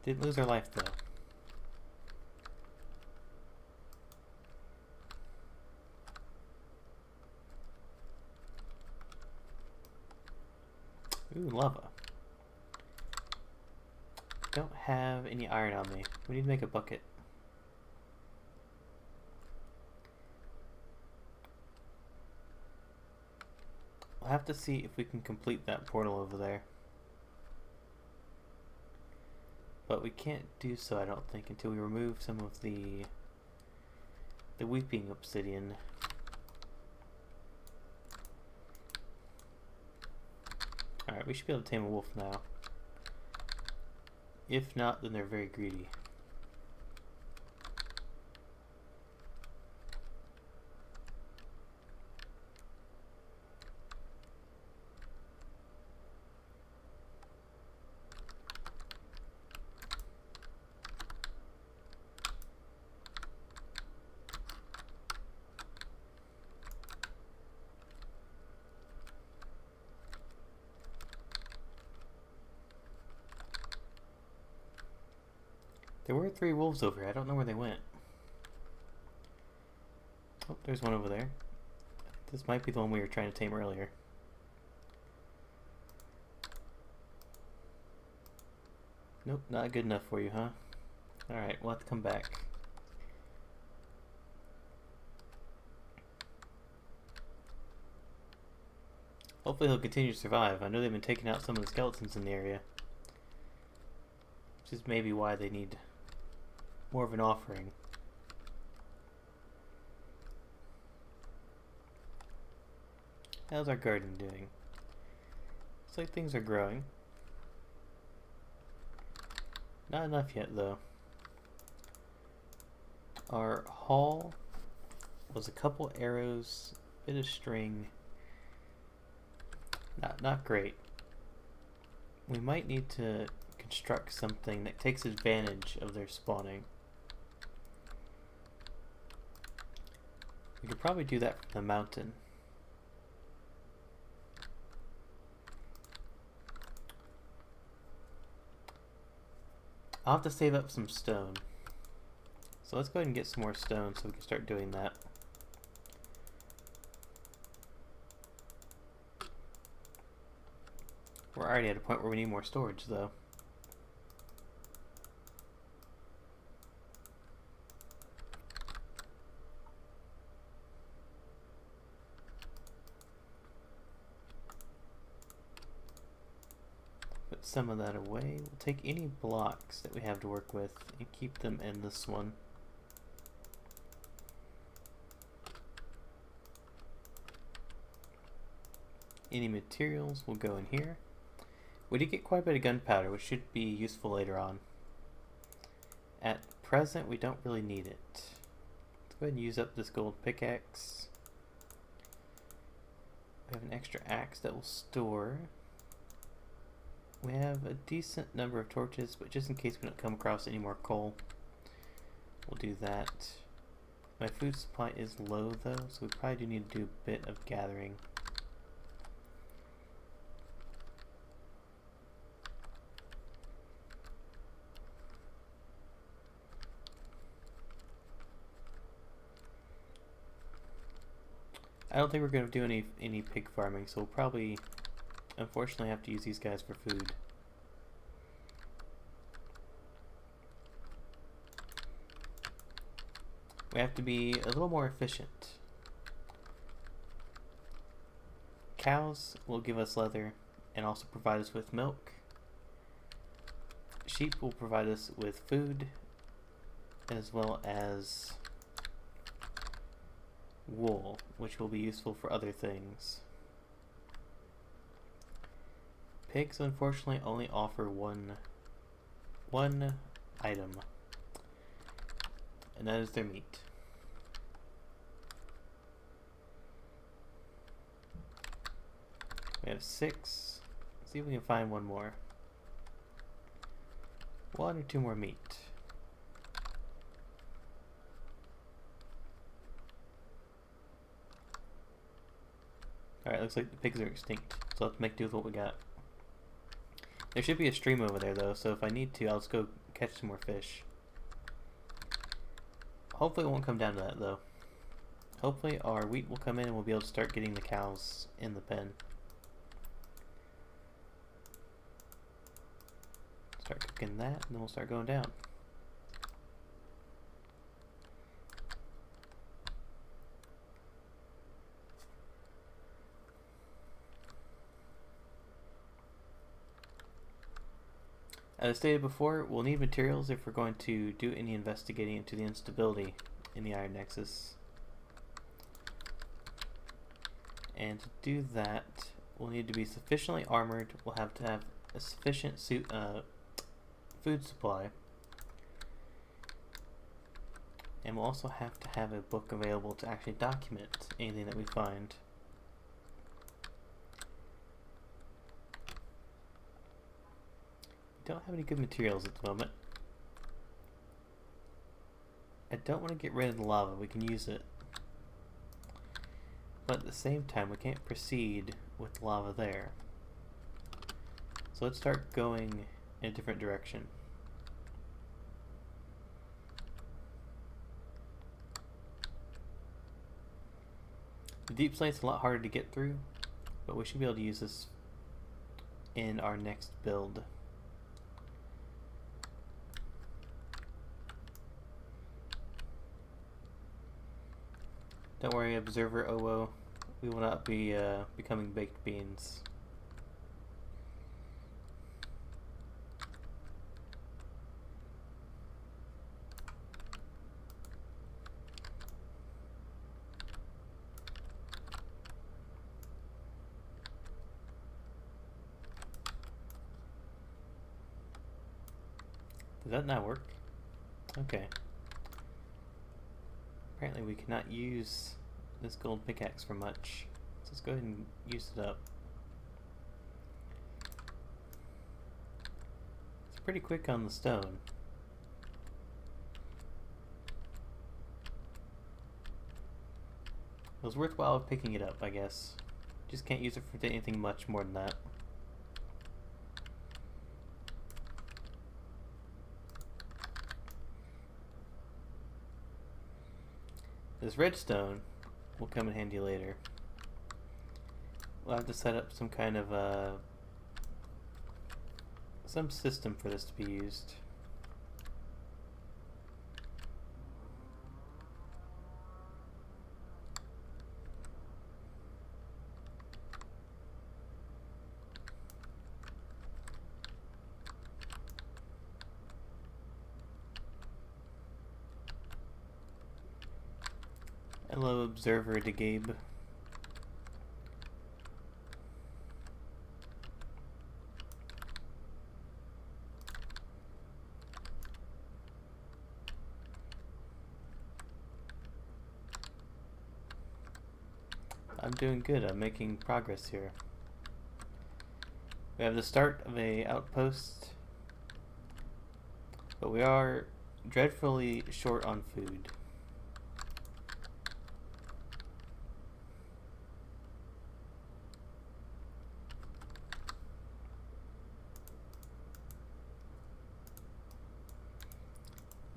Didn't lose our life though. Ooh, lava. Don't have any iron on me. We need to make a bucket. We'll have to see if we can complete that portal over there. But we can't do so, I don't think, until we remove some of the weeping obsidian. Alright, we should be able to tame a wolf now. If not, then they're very greedy. There were 3 wolves over here. I don't know where they went. Oh, there's one over there. This might be the one we were trying to tame earlier. Nope, not good enough for you, huh? Alright, we'll have to come back. Hopefully he'll continue to survive. I know they've been taking out some of the skeletons in the area. Which is maybe why they need more of an offering. How's our garden doing? Looks like things are growing. Not enough yet, though. Our haul was a couple arrows, bit of string. Not great. We might need to construct something that takes advantage of their spawning. We could probably do that from the mountain. I'll have to save up some stone. So let's go ahead and get some more stone so we can start doing that. We're already at a point where we need more storage though. Put some of that away. We'll take any blocks that we have to work with and keep them in this one. Any materials will go in here. We did get quite a bit of gunpowder, which should be useful later on. At present, we don't really need it. Let's go ahead and use up this gold pickaxe. We have an extra axe that will store. We have a decent number of torches, but just in case we don't come across any more coal, we'll do that. My food supply is low though, so we probably do need to do a bit of gathering. I don't think we're going to do any pig farming, so we'll probably, unfortunately, have to use these guys for food. We have to be a little more efficient. Cows will give us leather and also provide us with milk. Sheep will provide us with food as well as wool, which will be useful for other things. Pigs unfortunately only offer one item, and that is their meat. We have 6. Let's see if we can find one more. 1 or 2 more meat. Alright, looks like the pigs are extinct, so let's make do with what we got. There should be a stream over there though, so if I need to, I'll just go catch some more fish. Hopefully it won't come down to that though. Hopefully our wheat will come in and we'll be able to start getting the cows in the pen. Start cooking that, and then we'll start going down. As I stated before, we'll need materials if we're going to do any investigating into the instability in the Iron Nexus. And to do that, we'll need to be sufficiently armored. We'll have to have a sufficient food supply. And we'll also have to have a book available to actually document anything that we find. Don't have any good materials at the moment. I don't want to get rid of the lava. We can use it. But at the same time, we can't proceed with lava there. So let's start going in a different direction. The deep slate's a lot harder to get through, but we should be able to use this in our next build. Don't worry, Observer Owo, we will not be becoming baked beans. Did that not work? Okay. Apparently we cannot use this gold pickaxe for much. So let's go ahead and use it up. It's pretty quick on the stone. It was worthwhile picking it up, I guess. Just can't use it for anything much more than that. This redstone will come in handy later. We'll have to set up some kind of some system for this to be used. Hello, Observer to Gabe. I'm doing good. I'm making progress here. We have the start of a outpost, but we are dreadfully short on food.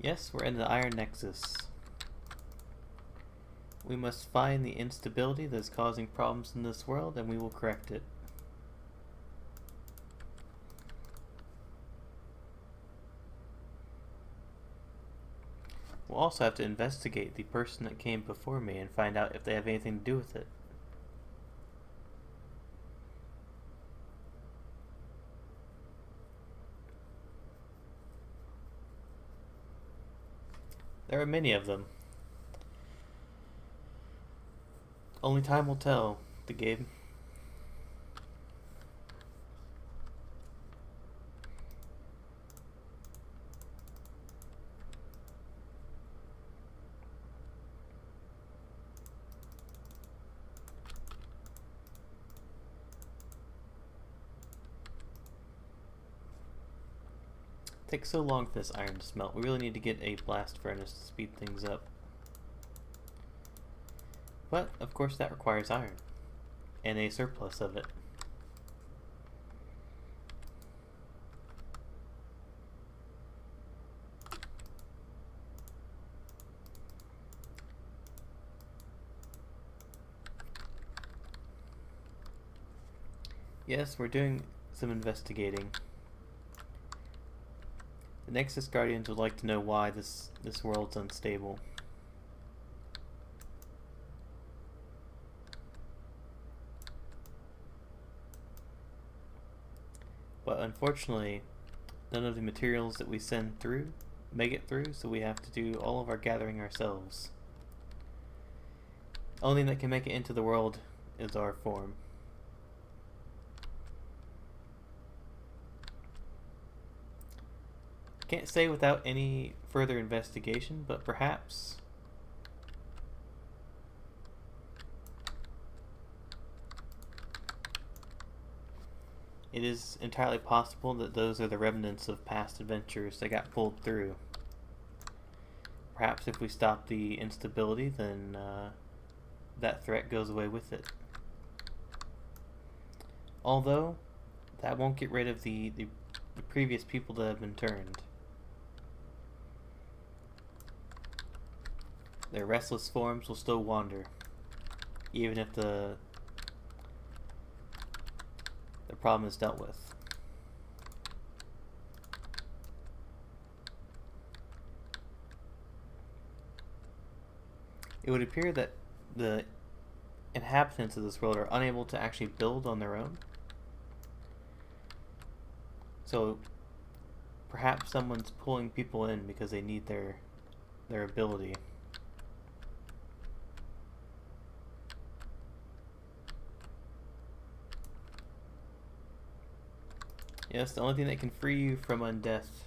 Yes, we're in the Iron Nexus. We must find the instability that is causing problems in this world, and we will correct it. We'll also have to investigate the person that came before me and find out if they have anything to do with it. There are many of them. Only time will tell, the Gabe. It takes so long for this iron to smelt. We really need to get a blast furnace to speed things up. But, of course, that requires iron. And a surplus of it. Yes, we're doing some investigating. The Nexus Guardians would like to know why this world's unstable. But unfortunately, none of the materials that we send through make it through, so we have to do all of our gathering ourselves. Only thing that can make it into the world is our form. Can't say without any further investigation, but perhaps it is entirely possible that those are the remnants of past adventures that got pulled through. Perhaps if we stop the instability, then that threat goes away with it. Although, that won't get rid of the previous people that have been turned. Their restless forms will still wander, even if the problem is dealt with. It would appear that the inhabitants of this world are unable to actually build on their own. So perhaps someone's pulling people in because they need their ability. Yes, the only thing that can free you from undeath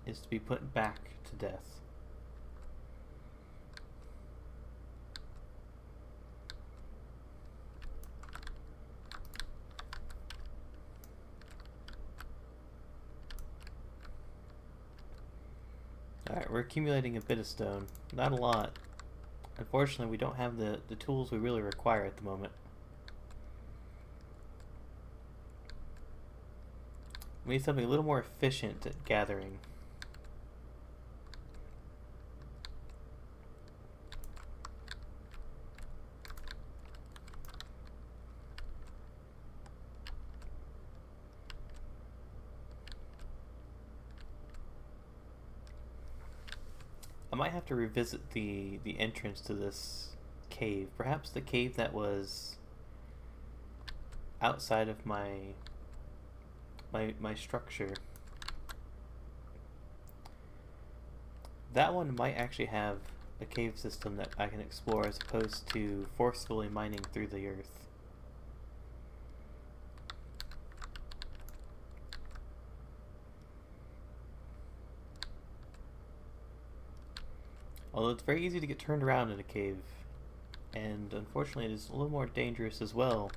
is to be put back to death. Alright, we're accumulating a bit of stone. Not a lot. Unfortunately, we don't have the tools we really require at the moment. We need something a little more efficient at gathering. might have to revisit the entrance to this cave. Perhaps the cave that was outside of my structure. That one might actually have a cave system that I can explore as opposed to forcefully mining through the earth. Although it's very easy to get turned around in a cave, and unfortunately it is a little more dangerous as well.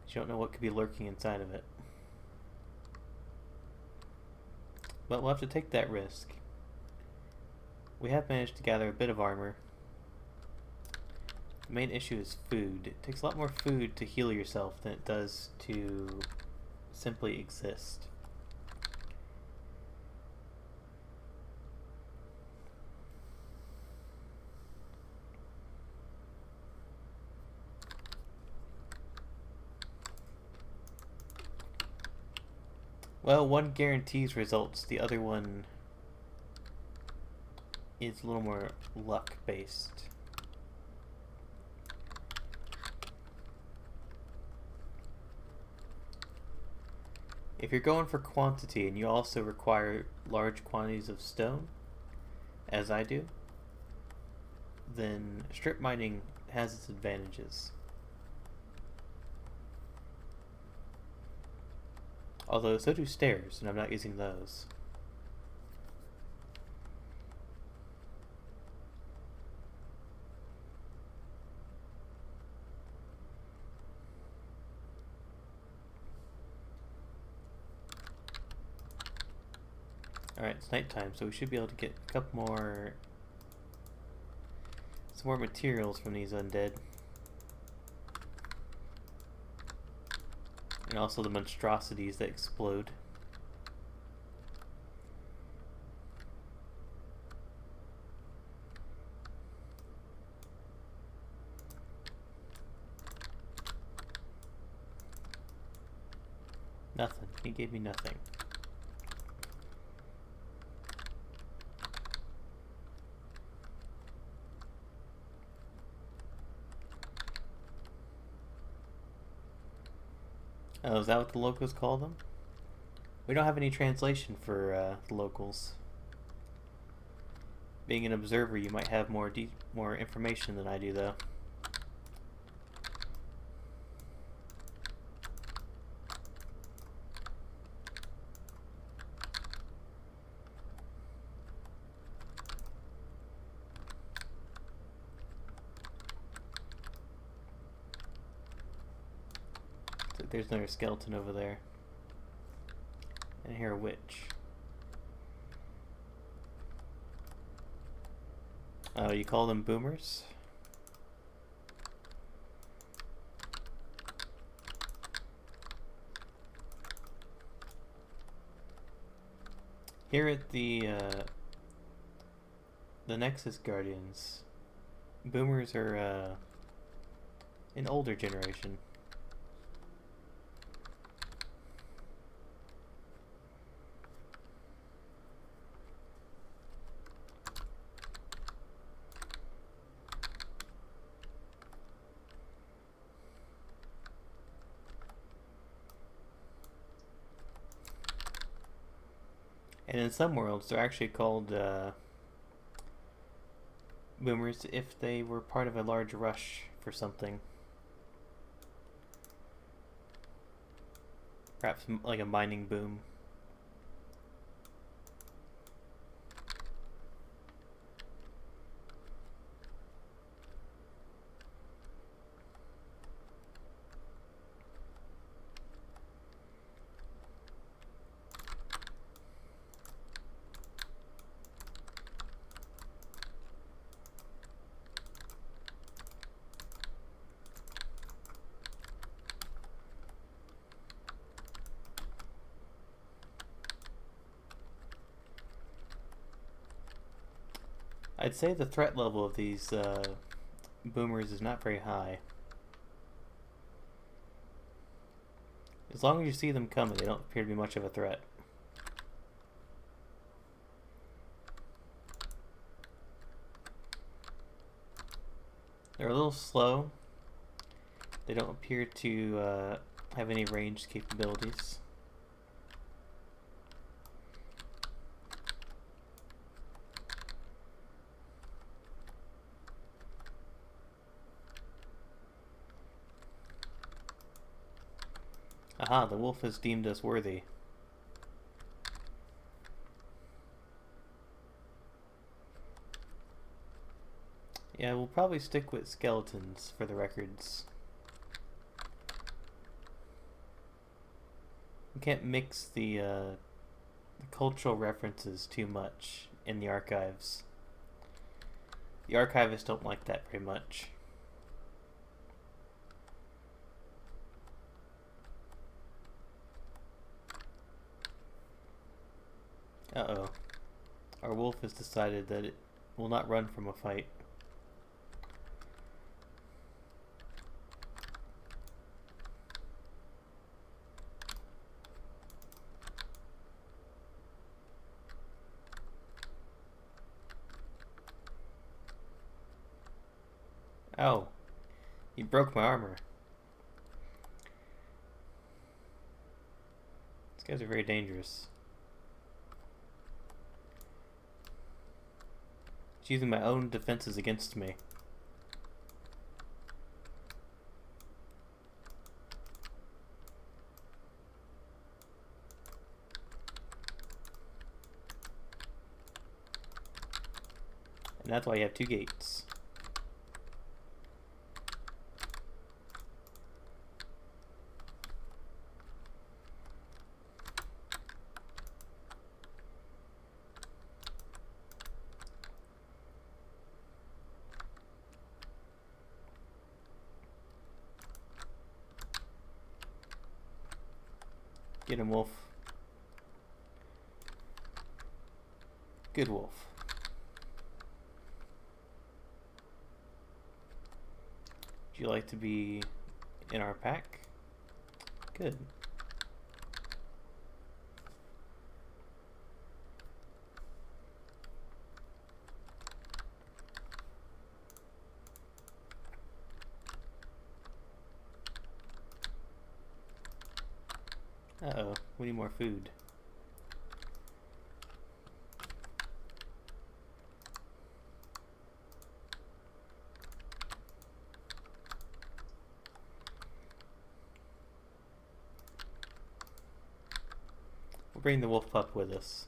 You don't know what could be lurking inside of it. But we'll have to take that risk. We have managed to gather a bit of armor. The main issue is food. It takes a lot more food to heal yourself than it does to simply exist. Well, one guarantees results, the other one is a little more luck-based. If you're going for quantity and you also require large quantities of stone, as I do, then strip mining has its advantages. Although, so do stairs, and I'm not using those. Alright, it's nighttime, so we should be able to get a couple more... some more materials from these undead. And also the monstrosities that explode. Nothing. He gave me nothing. Oh, is that what the locals call them? We don't have any translation for the locals. Being an observer, you might have more information than I do, though. There's another skeleton over there. And here a witch. Oh, you call them boomers? Here at the Nexus Guardians, boomers are an older generation. And in some worlds, they're actually called boomers if they were part of a large rush for something. Perhaps like a mining boom. I'd say the threat level of these boomers is not very high. As long as you see them coming, they don't appear to be much of a threat. They're a little slow. They don't appear to have any ranged capabilities. Aha, the wolf has deemed us worthy. Yeah, we'll probably stick with skeletons for the records. We can't mix the cultural references too much in the archives. The archivists don't like that very much. Uh-oh. Our wolf has decided that it will not run from a fight. Oh, he broke my armor. These guys are very dangerous. He's using my own defenses against me. And that's why you have two gates. Get him, wolf. Good wolf. Would you like to be in our pack? Good. Uh-oh, we need more food. We'll bring the wolf pup with us.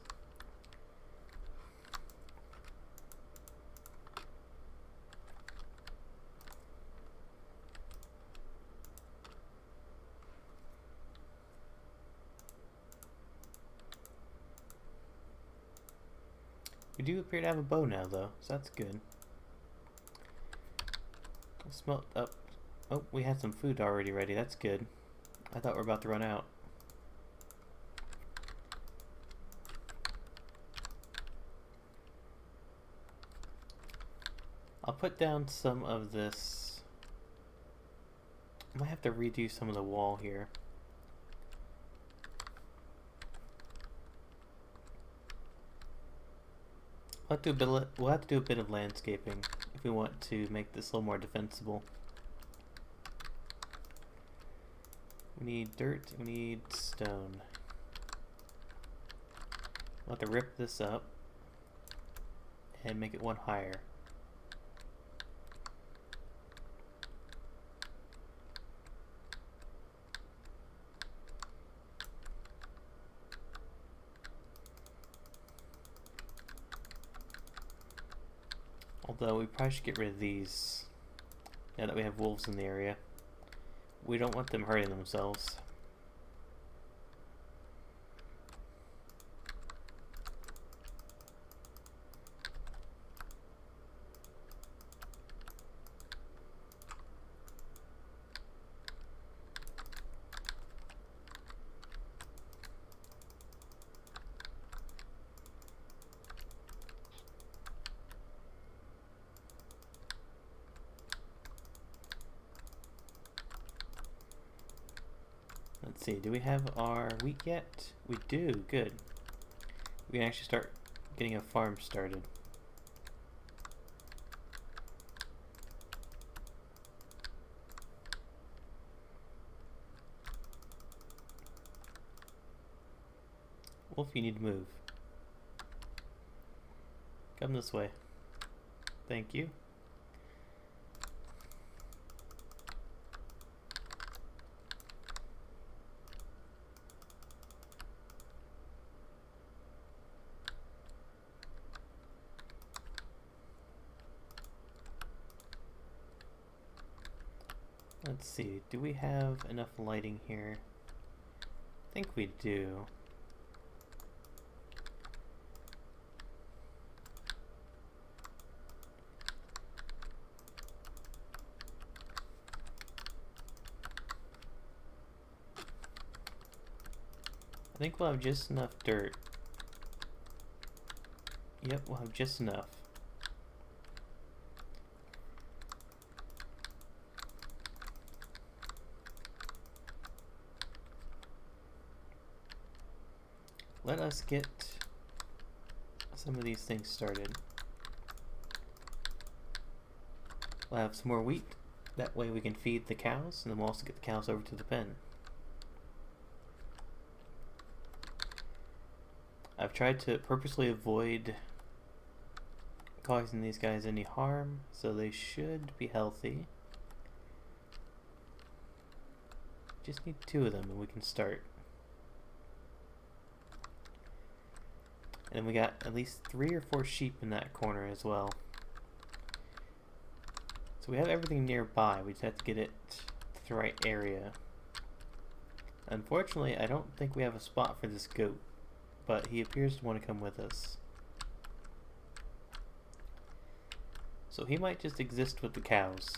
We do appear to have a bow now, though, so that's good. We'll smelt up. Oh, we had some food already ready. That's good. I thought we were about to run out. I'll put down some of this. I might have to redo some of the wall here. We'll have to do a bit of landscaping if we want to make this a little more defensible. We need dirt, we need stone. We'll have to rip this up and make it one higher. Although we probably should get rid of these now that we have wolves in the area. We don't want them hurting themselves. Let's see, do we have our wheat yet? We do, good. We can actually start getting a farm started. Wolf, you need to move. Come this way. Thank you. Let's see, do we have enough lighting here? I think we do. I think we'll have just enough dirt. Yep, we'll have just enough. Let us get some of these things started. We'll have some more wheat. That way we can feed the cows, and then we'll also get the cows over to the pen. I've tried to purposely avoid causing these guys any harm, so they should be healthy. Just need 2 of them and we can start. And we got at least 3 or 4 sheep in that corner as well. So we have everything nearby, we just have to get it to the right area. Unfortunately, I don't think we have a spot for this goat, but he appears to want to come with us. So he might just exist with the cows.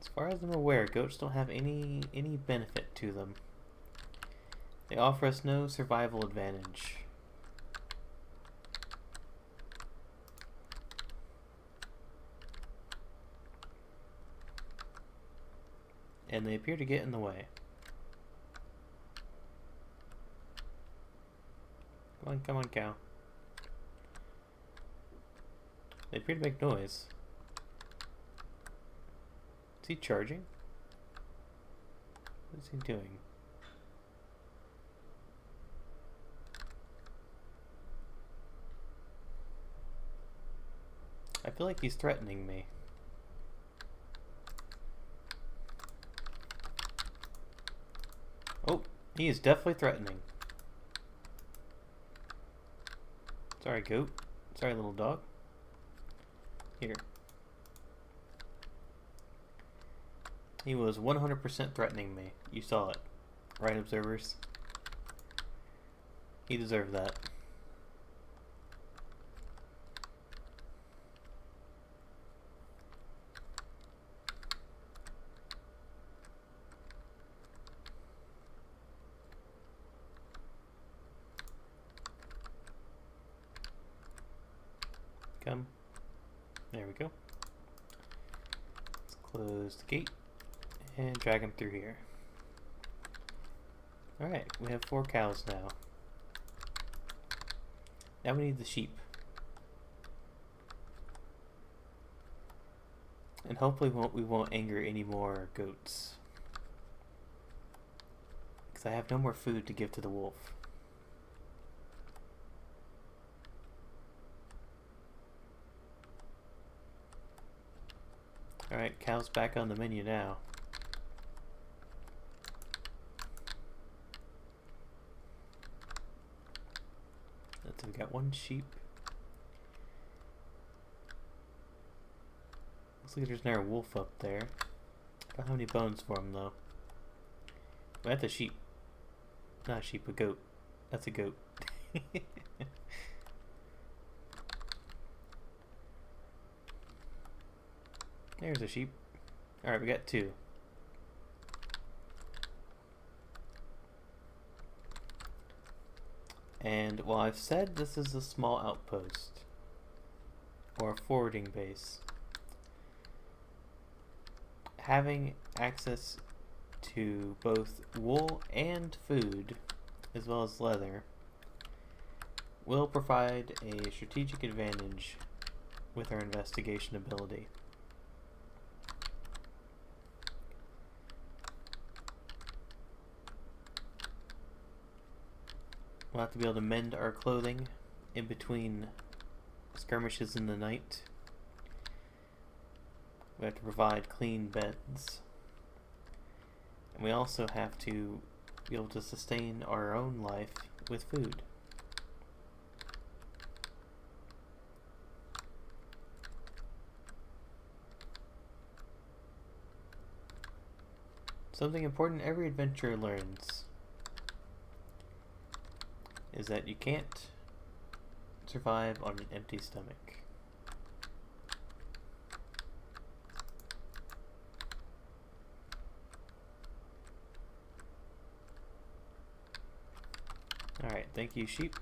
As far as I'm aware, goats don't have any benefit to them. They offer us no survival advantage. And they appear to get in the way. Come on, cow. They appear to make noise. Is he charging? What is he doing? I feel like he's threatening me. Oh, he is definitely threatening. Sorry, goat. Sorry, little dog. Here. He was 100% threatening me. You saw it. Right, observers? He deserved that. Come. There we go. Let's close the gate and drag him through here. Alright, we have 4 cows now. Now we need the sheep. And hopefully we won't anger any more goats. Because I have no more food to give to the wolf. Alright, cows back on the menu now. So we got 1 sheep. Looks like there's another wolf up there. I don't have any bones for him though. Well, that's a sheep. Not a sheep, a goat. That's a goat. There's a sheep. Alright, we got 2. And while I've said this is a small outpost, or a forwarding base, having access to both wool and food, as well as leather, will provide a strategic advantage with our investigation ability. We'll have to be able to mend our clothing in between skirmishes in the night. We have to provide clean beds. And we also have to be able to sustain our own life with food. Something important every adventurer learns is that you can't survive on an empty stomach. Alright, thank you, sheep.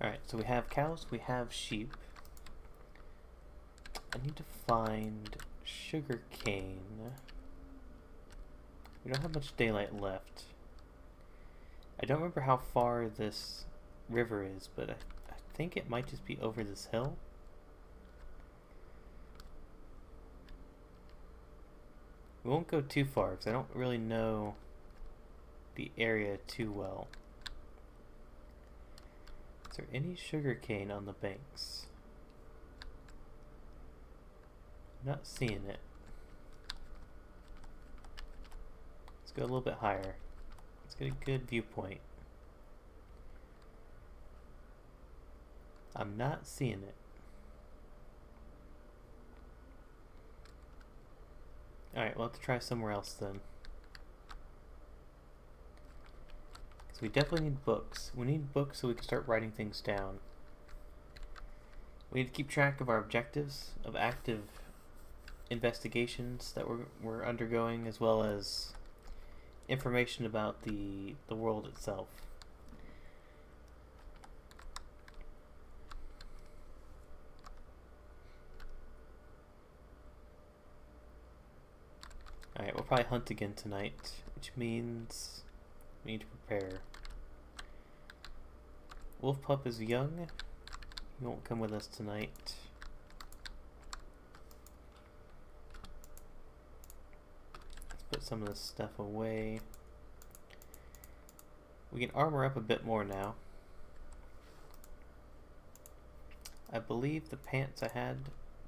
Alright, so we have cows, we have sheep. I need to find sugar cane. We don't have much daylight left. I don't remember how far this river is, but I think it might just be over this hill. We won't go too far because I don't really know the area too well. Is there any sugar cane on the banks? Not seeing it. Let's go a little bit higher. Let's get a good viewpoint. I'm not seeing it. Alright, we'll have to try somewhere else then. Because we definitely need books. We need books so we can start writing things down. We need to keep track of our objectives, of active investigations that we're undergoing, as well as information about the world itself. Alright, we'll probably hunt again tonight, which means we need to prepare. Wolf Pup is young. He won't come with us tonight. Put some of this stuff away. We can armor up a bit more now. I believe the pants I had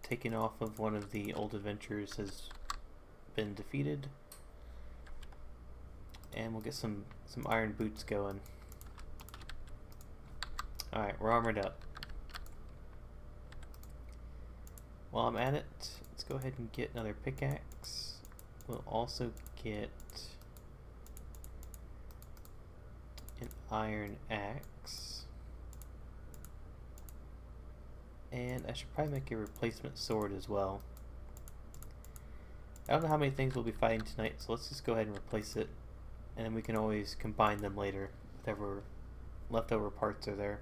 taken off of one of the old adventurers has been defeated. And we'll get some iron boots going. Alright, we're armored up. While I'm at it, let's go ahead and get another pickaxe. We'll also get an iron axe. And I should probably make a replacement sword as well. I don't know how many things we'll be fighting tonight, so let's just go ahead and replace it. And then we can always combine them later, whatever leftover parts are there.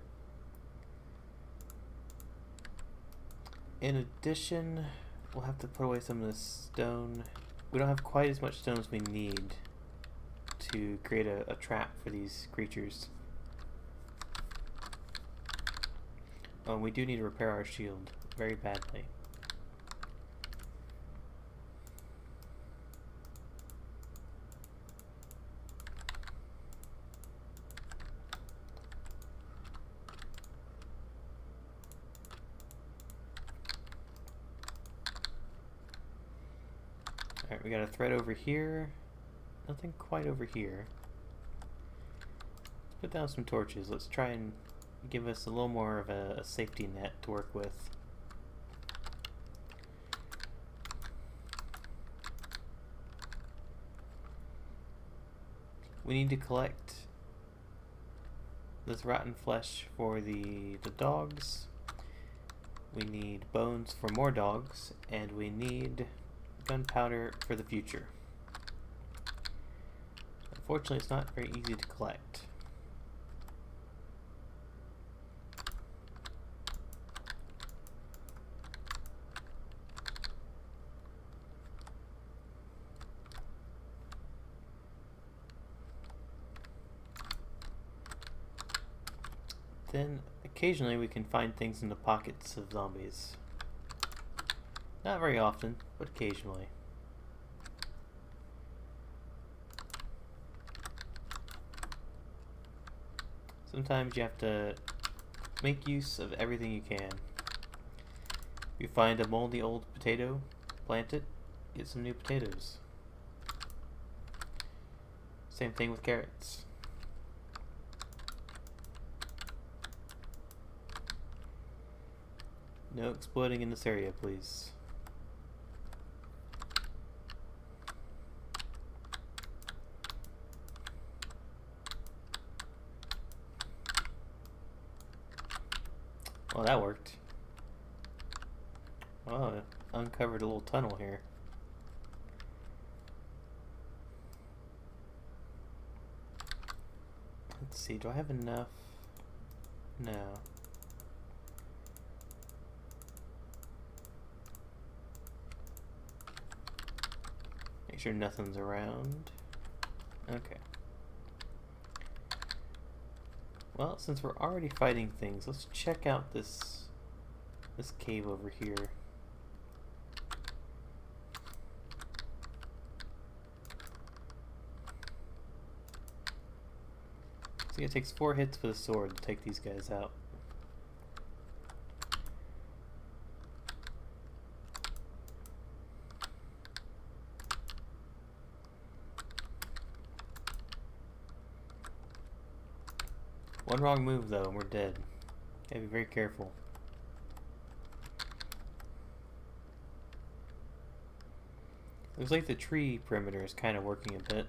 In addition, we'll have to put away some of this stone. We don't have quite as much stone as we need to create a trap for these creatures. Oh, we do need to repair our shield very badly. Alright, we got a thread over here. Nothing quite over here. Let's put down some torches. Let's try and give us a little more of a safety net to work with. We need to collect this rotten flesh for the dogs. We need bones for more dogs, and we need gunpowder for the future. Unfortunately, it's not very easy to collect. then occasionally we can find things in the pockets of zombies. Not very often, but occasionally. Sometimes you have to make use of everything you can. If you find a moldy old potato, plant it, get some new potatoes. Same thing with carrots. No exploding in this area, please. Well, that worked. Oh, it uncovered a little tunnel here. Let's see, do I have enough? No. Make sure nothing's around. Okay. Well, since we're already fighting things, let's check out this cave over here. See, it takes 4 hits with a sword to take these guys out. One wrong move though and we're dead. Gotta be very careful. Looks like the tree perimeter is kind of working a bit.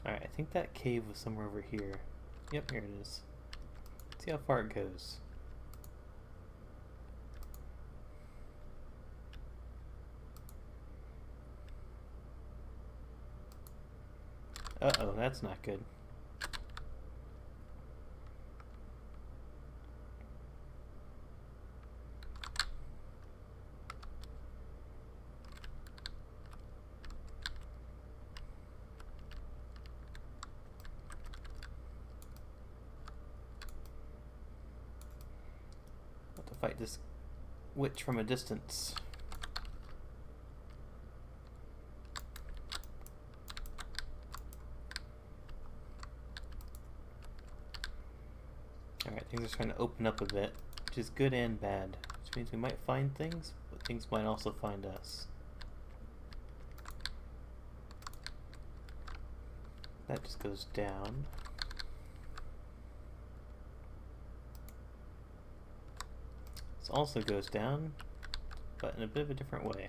Alright, I think that cave was somewhere over here. Yep, here it is. See how far it goes. Uh-oh, that's not good. Fight this witch from a distance. Alright, things are starting to open up a bit, which is good and bad. Which means we might find things, but things might also find us. That just goes down. This also goes down, but in a bit of a different way.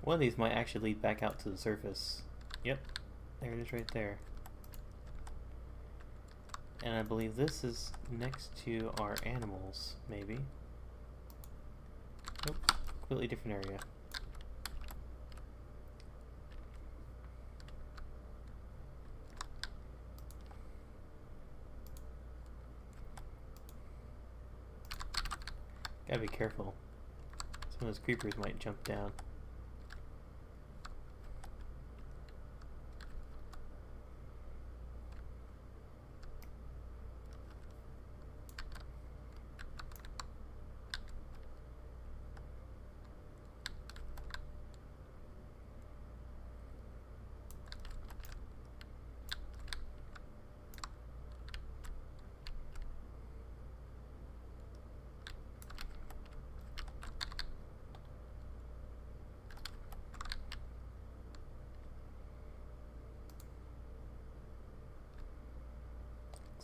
One of these might actually lead back out to the surface. Yep, there it is right there. And I believe this is next to our animals, maybe. Nope. Completely different area. Gotta be careful. Some of those creepers might jump down.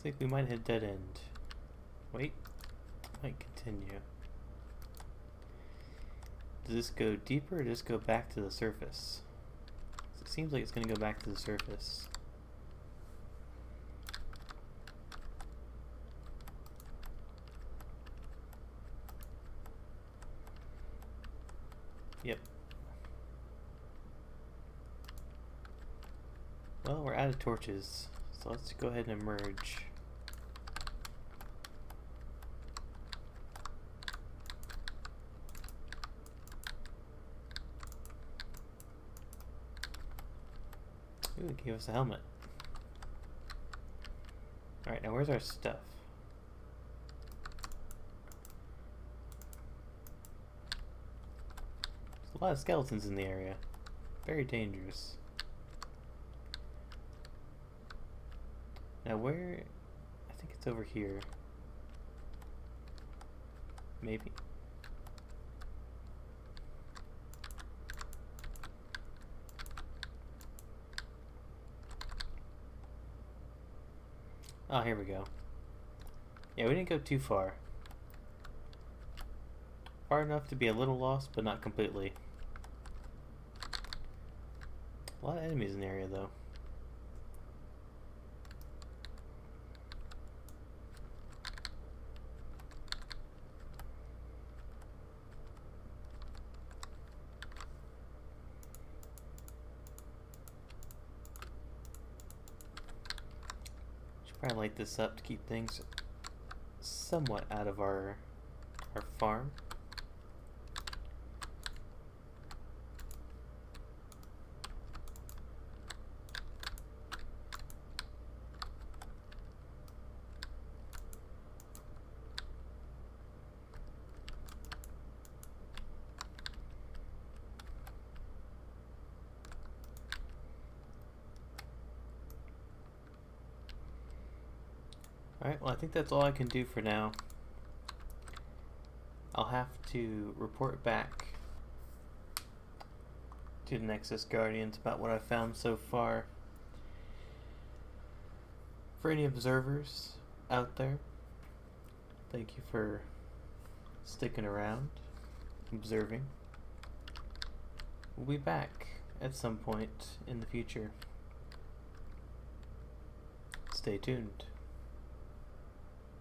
Looks like we might hit dead end. Wait, might continue. Does this go deeper or does this go back to the surface? It seems like it's going to go back to the surface. Yep. Well, we're out of torches, so let's go ahead and emerge. Ooh, it gave us a helmet. Alright, now where's our stuff? There's a lot of skeletons in the area. Very dangerous. Now where... I think it's over here. Maybe. Oh, here we go. Yeah, we didn't go too far. Far enough to be a little lost, but not completely. A lot of enemies in the area, though. Should probably light this up to keep things somewhat out of our farm. Alright, well I think that's all I can do for now. I'll have to report back to the Nexus Guardians about what I've found so far. For any observers out there, thank you for sticking around, observing. We'll be back at some point in the future. Stay tuned.